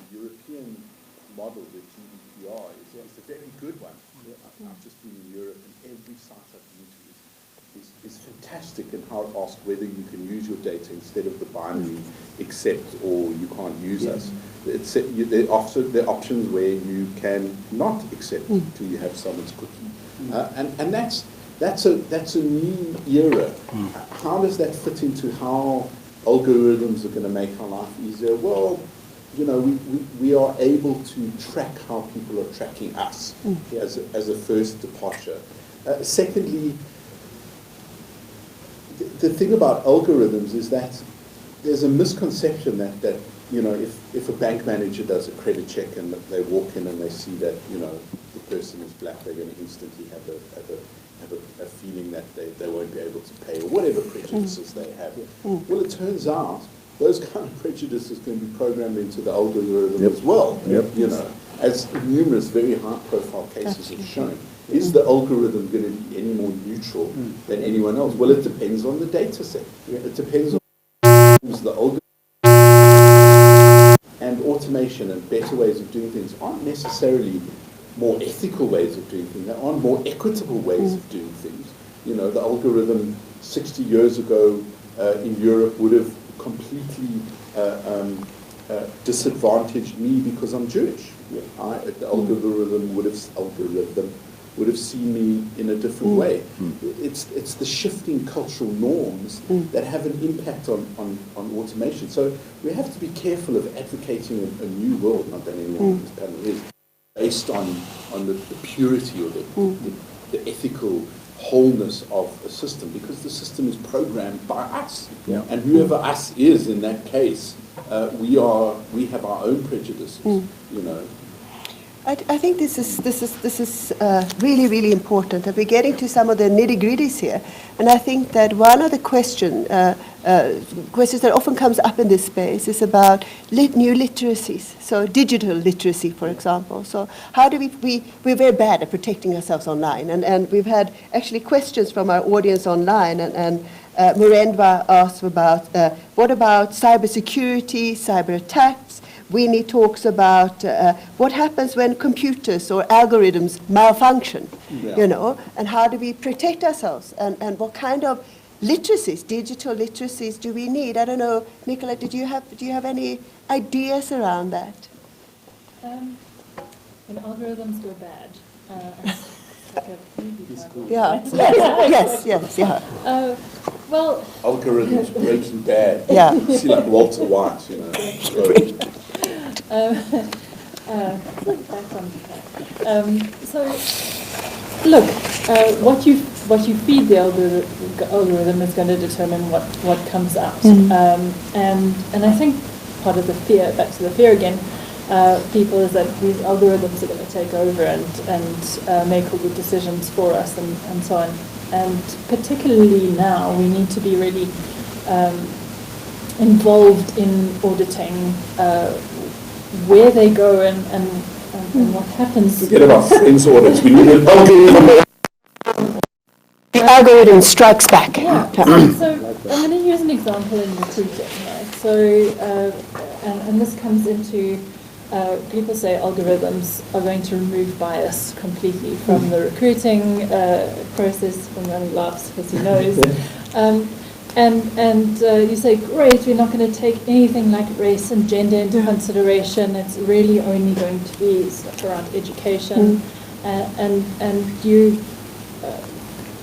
the European model, the GDPR, is a very good one. I've just been in Europe, and every site I've been to is fantastic in how it asks whether you can use your data instead of the binary accept or you can't use us. There are options where you can not accept till you have someone's cookie, and that's a new era. How does that fit into how algorithms are going to make our life easier? Well, we are able to track how people are tracking us as a first departure. Secondly, the thing about algorithms is that there's a misconception that if a bank manager does a credit check and they walk in and they see that the person is black, they're going to instantly have a feeling that they won't be able to pay, or whatever prejudices they have. Well, it turns out those kind of prejudices can be programmed into the algorithm as well. As numerous very high-profile cases have shown. Is the algorithm going to be any more neutral than anyone else? Well, it depends on the data set. It depends on the algorithm. And automation and better ways of doing things aren't necessarily more ethical ways of doing things. They aren't more equitable ways of doing things. The algorithm 60 years ago in Europe would have completely disadvantaged me because I'm Jewish. The algorithm would have seen me in a different way. It's the shifting cultural norms that have an impact on automation. So we have to be careful of advocating a new world, not that anyone on this panel is, based on the purity or the ethical wholeness of a system, because the system is programmed by us. And whoever us is in that case, we have our own prejudices, I think this is really, really important. We're getting to some of the nitty-gritties here. And I think that one of the questions that often comes up in this space is about new literacies. So digital literacy, for example. So how do we're very bad at protecting ourselves online. And we've had actually questions from our audience online. And Murendwa asked about, what about cybersecurity, cyber attacks? Winnie talks about what happens when computers or algorithms malfunction, and how do we protect ourselves, and what kind of literacies, digital literacies, do we need? I don't know, Nicola, do you have any ideas around that? When algorithms go bad. Yes. Well, algorithms breaking bad. Yeah. See, like Walter White, So, look, what you feed the algorithm is going to determine what comes out, and I think part of the fear, back to the fear again, people, is that these algorithms are going to take over and make all the decisions for us and so on. And particularly now, we need to be really involved in auditing where they go and what happens. Forget about friends audits. We need an algorithm. The algorithm strikes back. Yeah. So I'm going to use an example in recruiting, right? So, and this comes into people say algorithms are going to remove bias completely from the recruiting process. From only laughs because he knows. And you say, great, we're not going to take anything like race and gender into consideration. It's really only going to be stuff around education. And you,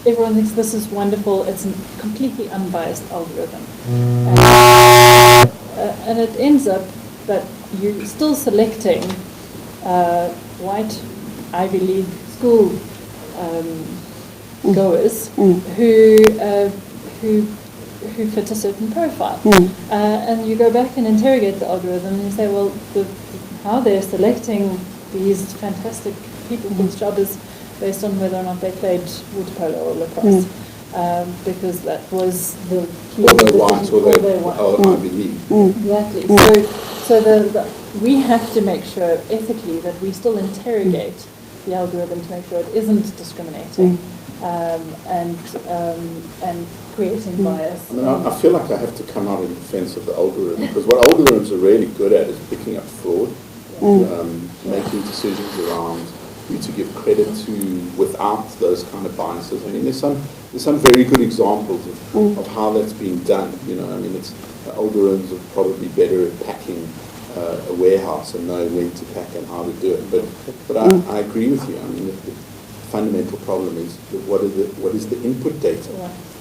everyone thinks this is wonderful. It's a completely unbiased algorithm. And it ends up that you're still selecting white Ivy League school goers who fit a certain profile. And you go back and interrogate the algorithm and you say, well, how they're selecting these fantastic people for this job is based on whether or not they played water polo or lacrosse. Because that was the key. Or they're white, or Ivy League. Exactly. So we have to make sure ethically that we still interrogate the algorithm to make sure it isn't discriminating and creating bias. I mean, I feel like I have to come out in defense of the algorithm, because what algorithms are really good at is picking up fraud, making decisions around who to give credit to without those kind of biases. I mean, there's some very good examples of how that's being done. You know, I mean, the algorithms are probably better at packing a warehouse and knowing when to pack and how to do it. But I agree with you. I mean, the fundamental problem is what is the input data?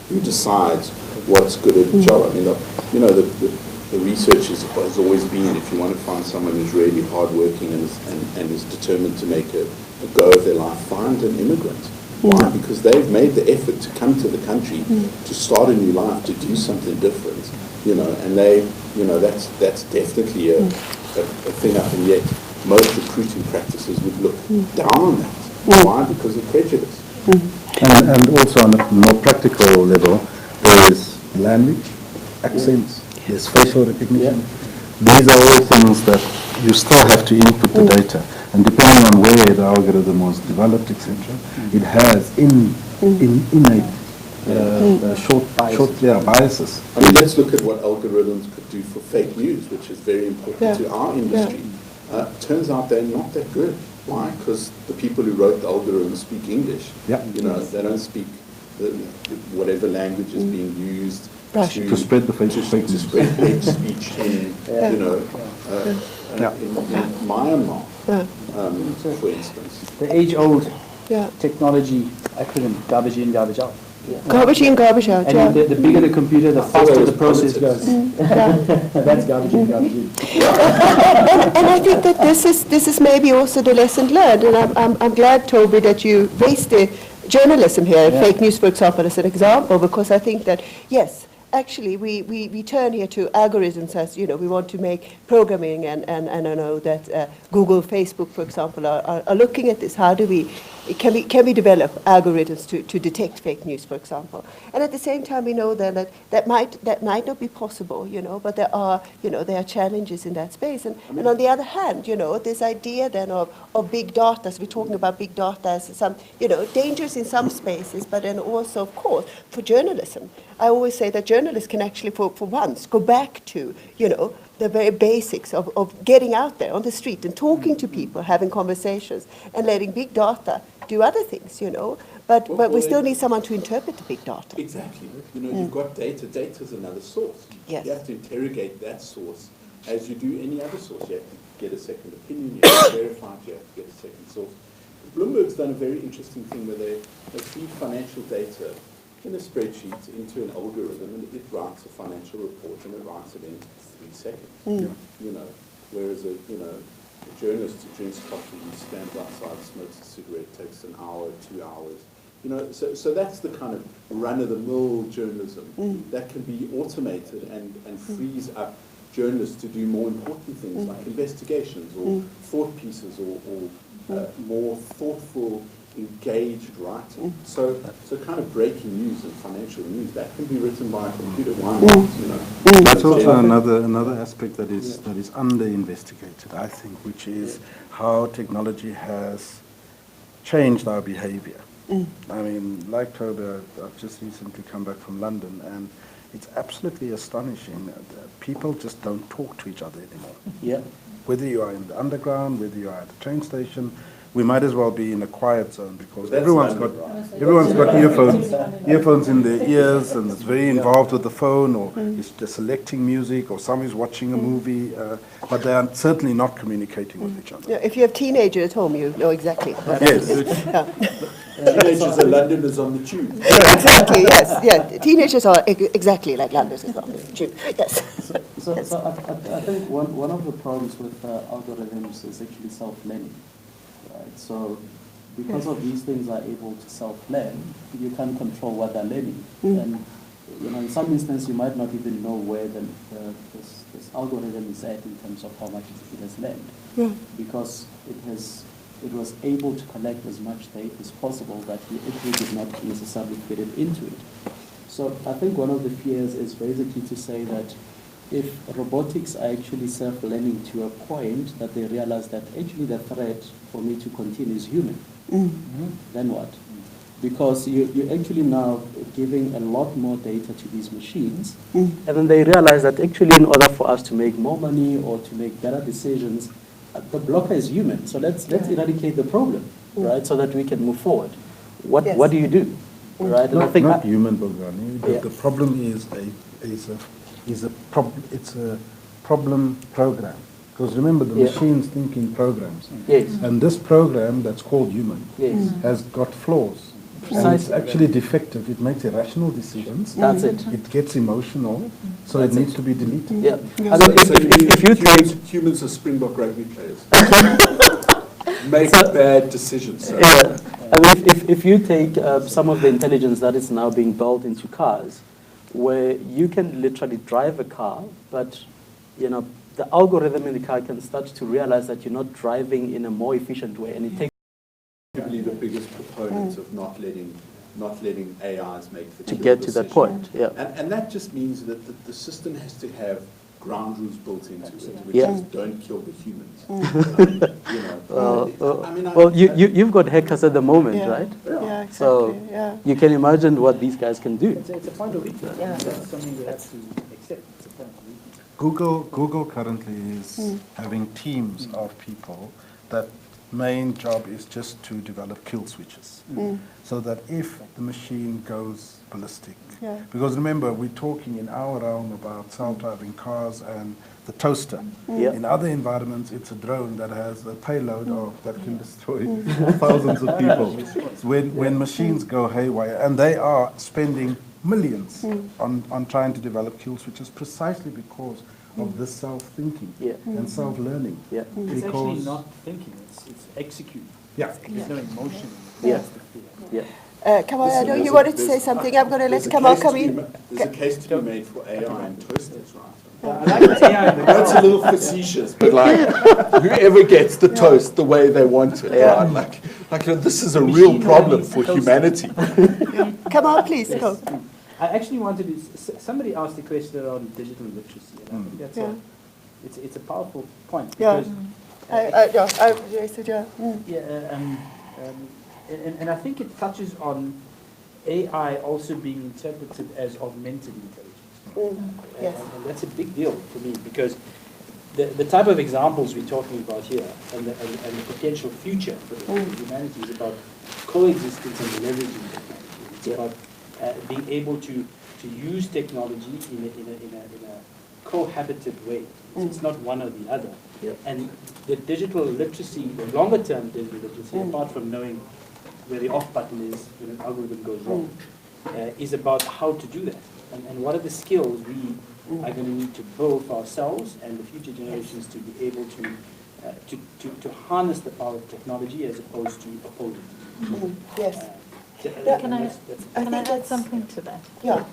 Who decides what's good at the job? I mean, the research has always been, if you want to find someone who's really hardworking and is determined to make a go of their life, find an immigrant. Why? Because they've made the effort to come to the country, to start a new life, to do something different, you know, and that's definitely a thing up, and yet most recruiting practices would look down on that. Why? Because of prejudice. And also on a more practical level, there is language, accents, there's facial recognition. These are all things that you still have to input the data. And depending on where the algorithm was developed, etc., it has innate short biases. I mean, let's look at what algorithms could do for fake news, which is very important to our industry. Turns out they're not that good. Why? Because the people who wrote the algorithm speak English. You know, they don't speak whatever language is being used to spread the fake news. To spread hate speech in, in Myanmar, for instance. The age-old technology acronym, garbage in, garbage out. Garbage in, garbage out. And the bigger the computer, the faster the process goes. That's garbage in, garbage in. And I think that this is maybe also the lesson learned. And I'm glad, Toby, that you raised the journalism here, fake news, for example, as an example, because I think that, yes, actually, we turn here to algorithms as, you know, we want to make programming, and I know that Google, Facebook, for example, are looking at this. How do can we develop algorithms to detect fake news, for example? And at the same time, we know that might not be possible, you know, but there are challenges in that space. And on the other hand, you know, this idea then of big data, so we're talking about big data as some, you know, dangerous in some spaces, but then also, of course, for journalism. I always say that journalists can actually, for once, go back to, you know, the very basics of getting out there on the street and talking to people, having conversations, and letting big data do other things, you know. But we still need someone to interpret the big data. Exactly. You know, you've got data. Data is another source. Yes. You have to interrogate that source as you do any other source. You have to get a second opinion. You have to verify it. You have to get a second source. Bloomberg's done a very interesting thing where they feed financial data in a spreadsheet into an algorithm, and it writes a financial report, and it writes it in 3 seconds. You know, whereas a journalist who drinks coffee, who stands outside, smokes a cigarette, takes an hour, 2 hours. You know, so that's the kind of run-of-the-mill journalism that can be automated and frees up journalists to do more important things like investigations or thought pieces or more thoughtful, engaged writing. So kind of breaking news and financial news, that can be written by a computer. Why not? You know? That's also another aspect that is under-investigated, I think, which is how technology has changed our behavior. I mean, like Toby, I've just recently come back from London, and it's absolutely astonishing. People just don't talk to each other anymore. whether you are in the underground, whether you are at the train station, we might as well be in a quiet zone because everyone's got earphones in their ears, and it's very involved with the phone, or it's just selecting music, or somebody's watching a movie, but they are certainly not communicating with each other. Yeah, if you have teenagers at home, you know exactly. What Yes. Teenagers are Londoners on the tube. Exactly, yes. Yeah, teenagers are exactly like Londoners on the tube. Yes. So I think one of the problems with algorithms is actually self-learning. Right? So because of these things are able to self-learn, you can't control what they're learning. And in some instances, you might not even know where this algorithm is at in terms of how much it has learned, because it was able to collect as much data as possible that you actually did not necessarily fit it into it. So I think one of the fears is basically to say that if robotics are actually self-learning to a point that they realize that actually the threat for me to continue is human, then what? Because you're actually now giving a lot more data to these machines, and then they realize that actually in order for us to make more money or to make better decisions, the blocker is human. So let's eradicate the problem, right? So that we can move forward. What do you do, right? And I think not human, Bogani. The problem is it's a problem program. Because remember, the machine's thinking programs. Yes. And this program that's called human has got flaws. And it's actually defective. It makes irrational decisions. That's it. It gets emotional, so it needs to be deleted. Yeah. I mean, if you take humans are Springbok rugby players. Make bad decisions. Yeah. I mean, if you take some of the intelligence that is now being built into cars, where you can literally drive a car, but the algorithm in the car can start to realize that you're not driving in a more efficient way, and it takes Probably the biggest proponents of not letting AIs make the to get to that point. Yeah. And that just means that the system has to have ground rules built into it, which Yeah. is don't kill the humans. You've got hackers at the moment, right? Yeah, exactly. So you can imagine what these guys can do. It's a point of weakness. That's something we have to accept. It's a point of weakness. Google currently is having teams of people that main job is just to develop kill switches, so that if the machine goes ballistic, because remember, we're talking in our realm about self-driving cars and the toaster. In other environments, it's a drone that has a payload that can destroy thousands of people. When machines go haywire, and they are spending millions on trying to develop kill switches precisely because of this self-thinking and self-learning. It's actually not thinking, it's executing. There's no emotion. That's the fear. Kamal, I know you wanted to say something. I'm going to let Kamal come in. There's a case to be made for AI and toasters, right? I like the AI in the That's a little facetious, but like, whoever gets the toast the way they want it, right? Like this is a real problem for humanity. Kamal, please, go. I actually wanted to, somebody asked a question around digital literacy, and I think that's it's a powerful point. Because, and I think it touches on AI also being interpreted as augmented intelligence. And that's a big deal for me, because the type of examples we're talking about here and the potential future for humanity is about coexistence and leveraging technology. It's about being able to use technology in a cohabited way. So it's not one or the other. And the digital literacy, the longer term digital literacy, apart from knowing where the off button is when an algorithm goes wrong, is about how to do that. And what are the skills we are going to need to build for ourselves and the future generations to be able to harness the power of technology as opposed to oppose it. Yes. Can I add something to that? Yeah.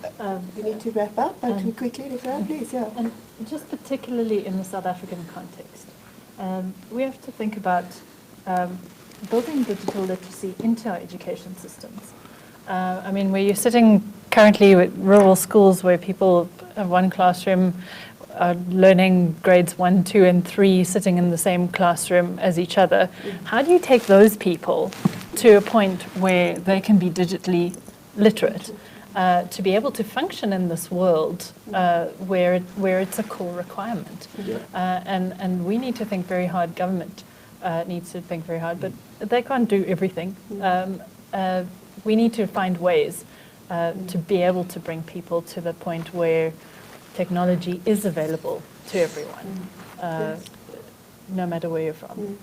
We need to wrap up, but quickly, Nicola, please. Yeah. And just particularly in the South African context, we have to think about building digital literacy into our education systems. I mean, where you're sitting currently with rural schools where people have one classroom are learning grades 1, 2, and 3 sitting in the same classroom as each other. How do you take those people to a point where they can be digitally literate? to be able to function in this world where it's a core requirement. And we need to think very hard, government needs to think very hard, but they can't do everything. We need to find ways to be able to bring people to the point where technology is available to everyone, no matter where you're from.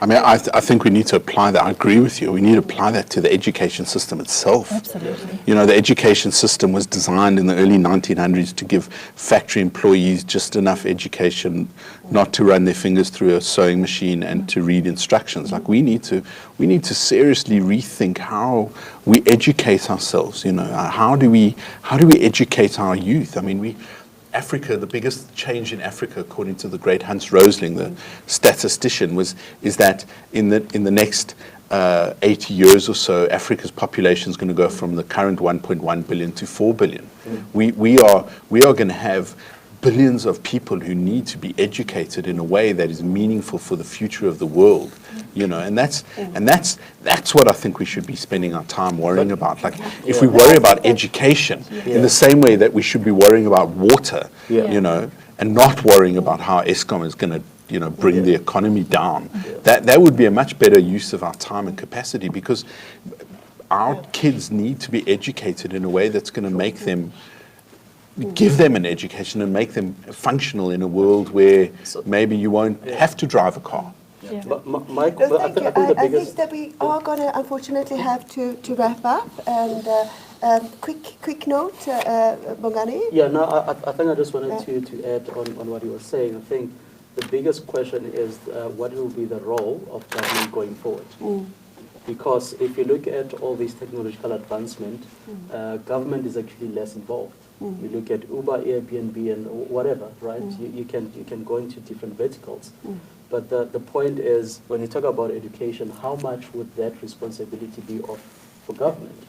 I mean, I think we need to apply that. I agree with you. We need to apply that to the education system itself. Absolutely. You know, the education system was designed in the early 1900s to give factory employees just enough education not to run their fingers through a sewing machine and to read instructions. Like, we need to seriously rethink how we educate ourselves. You know, how do we educate our youth? I mean, Africa, the biggest change in Africa, according to the great Hans Rosling, the statistician, is that in the next 80 years or so, Africa's population is going to go from the current 1.1 billion to 4 billion. We are going to have billions of people who need to be educated in a way that is meaningful for the future of the world. You know, and that's what I think we should be spending our time worrying about. Like, if we worry about education in the same way that we should be worrying about water, you know, and not worrying about how Eskom is going to, you know, bring the economy down, that would be a much better use of our time and capacity, because our kids need to be educated in a way that's going to make them, give them an education and make them functional in a world where maybe you won't have to drive a car. Yeah. Mike, No, I thank think you. the I biggest... think that we are going to unfortunately have to wrap up. And quick note, Bongani? Yeah, no, I think I just wanted to add on what you were saying. I think the biggest question is what will be the role of government going forward? Because if you look at all these technological advancement, government is actually less involved. You look at Uber, Airbnb, and whatever, right? You can go into different verticals. But the point is, when you talk about education, how much would that responsibility be for government?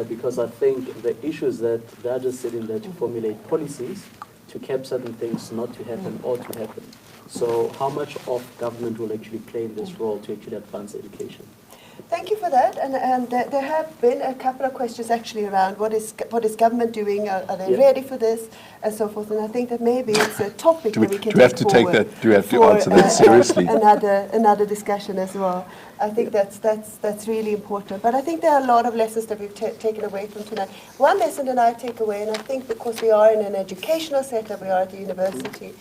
Because I think the issue is that they're just sitting there to formulate policies to cap certain things not to happen or to happen. So how much of government will actually play in this role to actually advance education? Thank you for that. And there have been a couple of questions actually around what is government doing? Are they ready for this, and so forth? And I think that maybe it's a topic that we can take forward. Do we have to answer that seriously? Another discussion as well. I think that's really important. But I think there are a lot of lessons that we've taken away from tonight. One lesson that I take away, and I think because we are in an educational setup, we are at the university,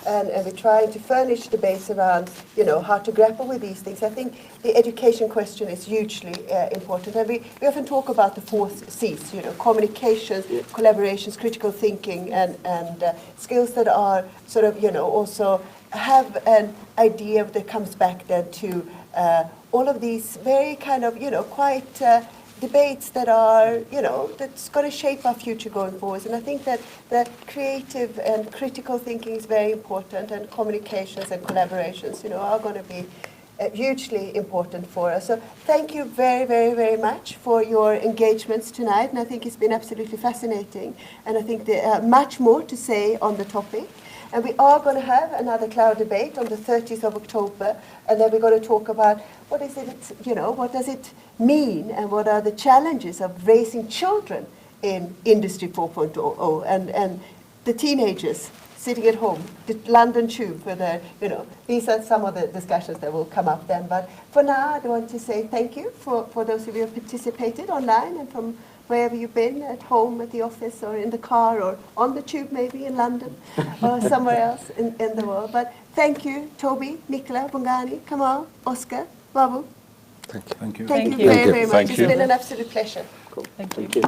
and we're trying to furnish debates around, you know, how to grapple with these things. I think the education question is hugely important. And we often talk about the 4 C's, you know, communications, collaborations, critical thinking, and skills that are sort of, you know, also have an idea that comes back then to all of these very kind of, you know, quite debates that are, you know, that's going to shape our future going forward. And I think that creative and critical thinking is very important, and communications and collaborations, you know, are going to be hugely important for us. So thank you very, very, very much for your engagements tonight. And I think it's been absolutely fascinating. And I think there are much more to say on the topic. And we are going to have another cloud debate on the 30th of October. And then we're going to talk about what is it, you know, what does it mean, and what are the challenges of raising children in Industry 4.0, and the teenagers sitting at home, the London Tube, for the, you know, these are some of the discussions that will come up then. But for now, I want to say thank you for those of you who have participated online and from wherever you've been, at home, at the office, or in the car, or on the tube maybe in London, or somewhere else in the world. But thank you, Toby, Nicola, Bongani, Kamal, Oscar, Babu. Thank you. Thank you very, very much. Thank It's you. been an absolute pleasure. Cool. Thank you.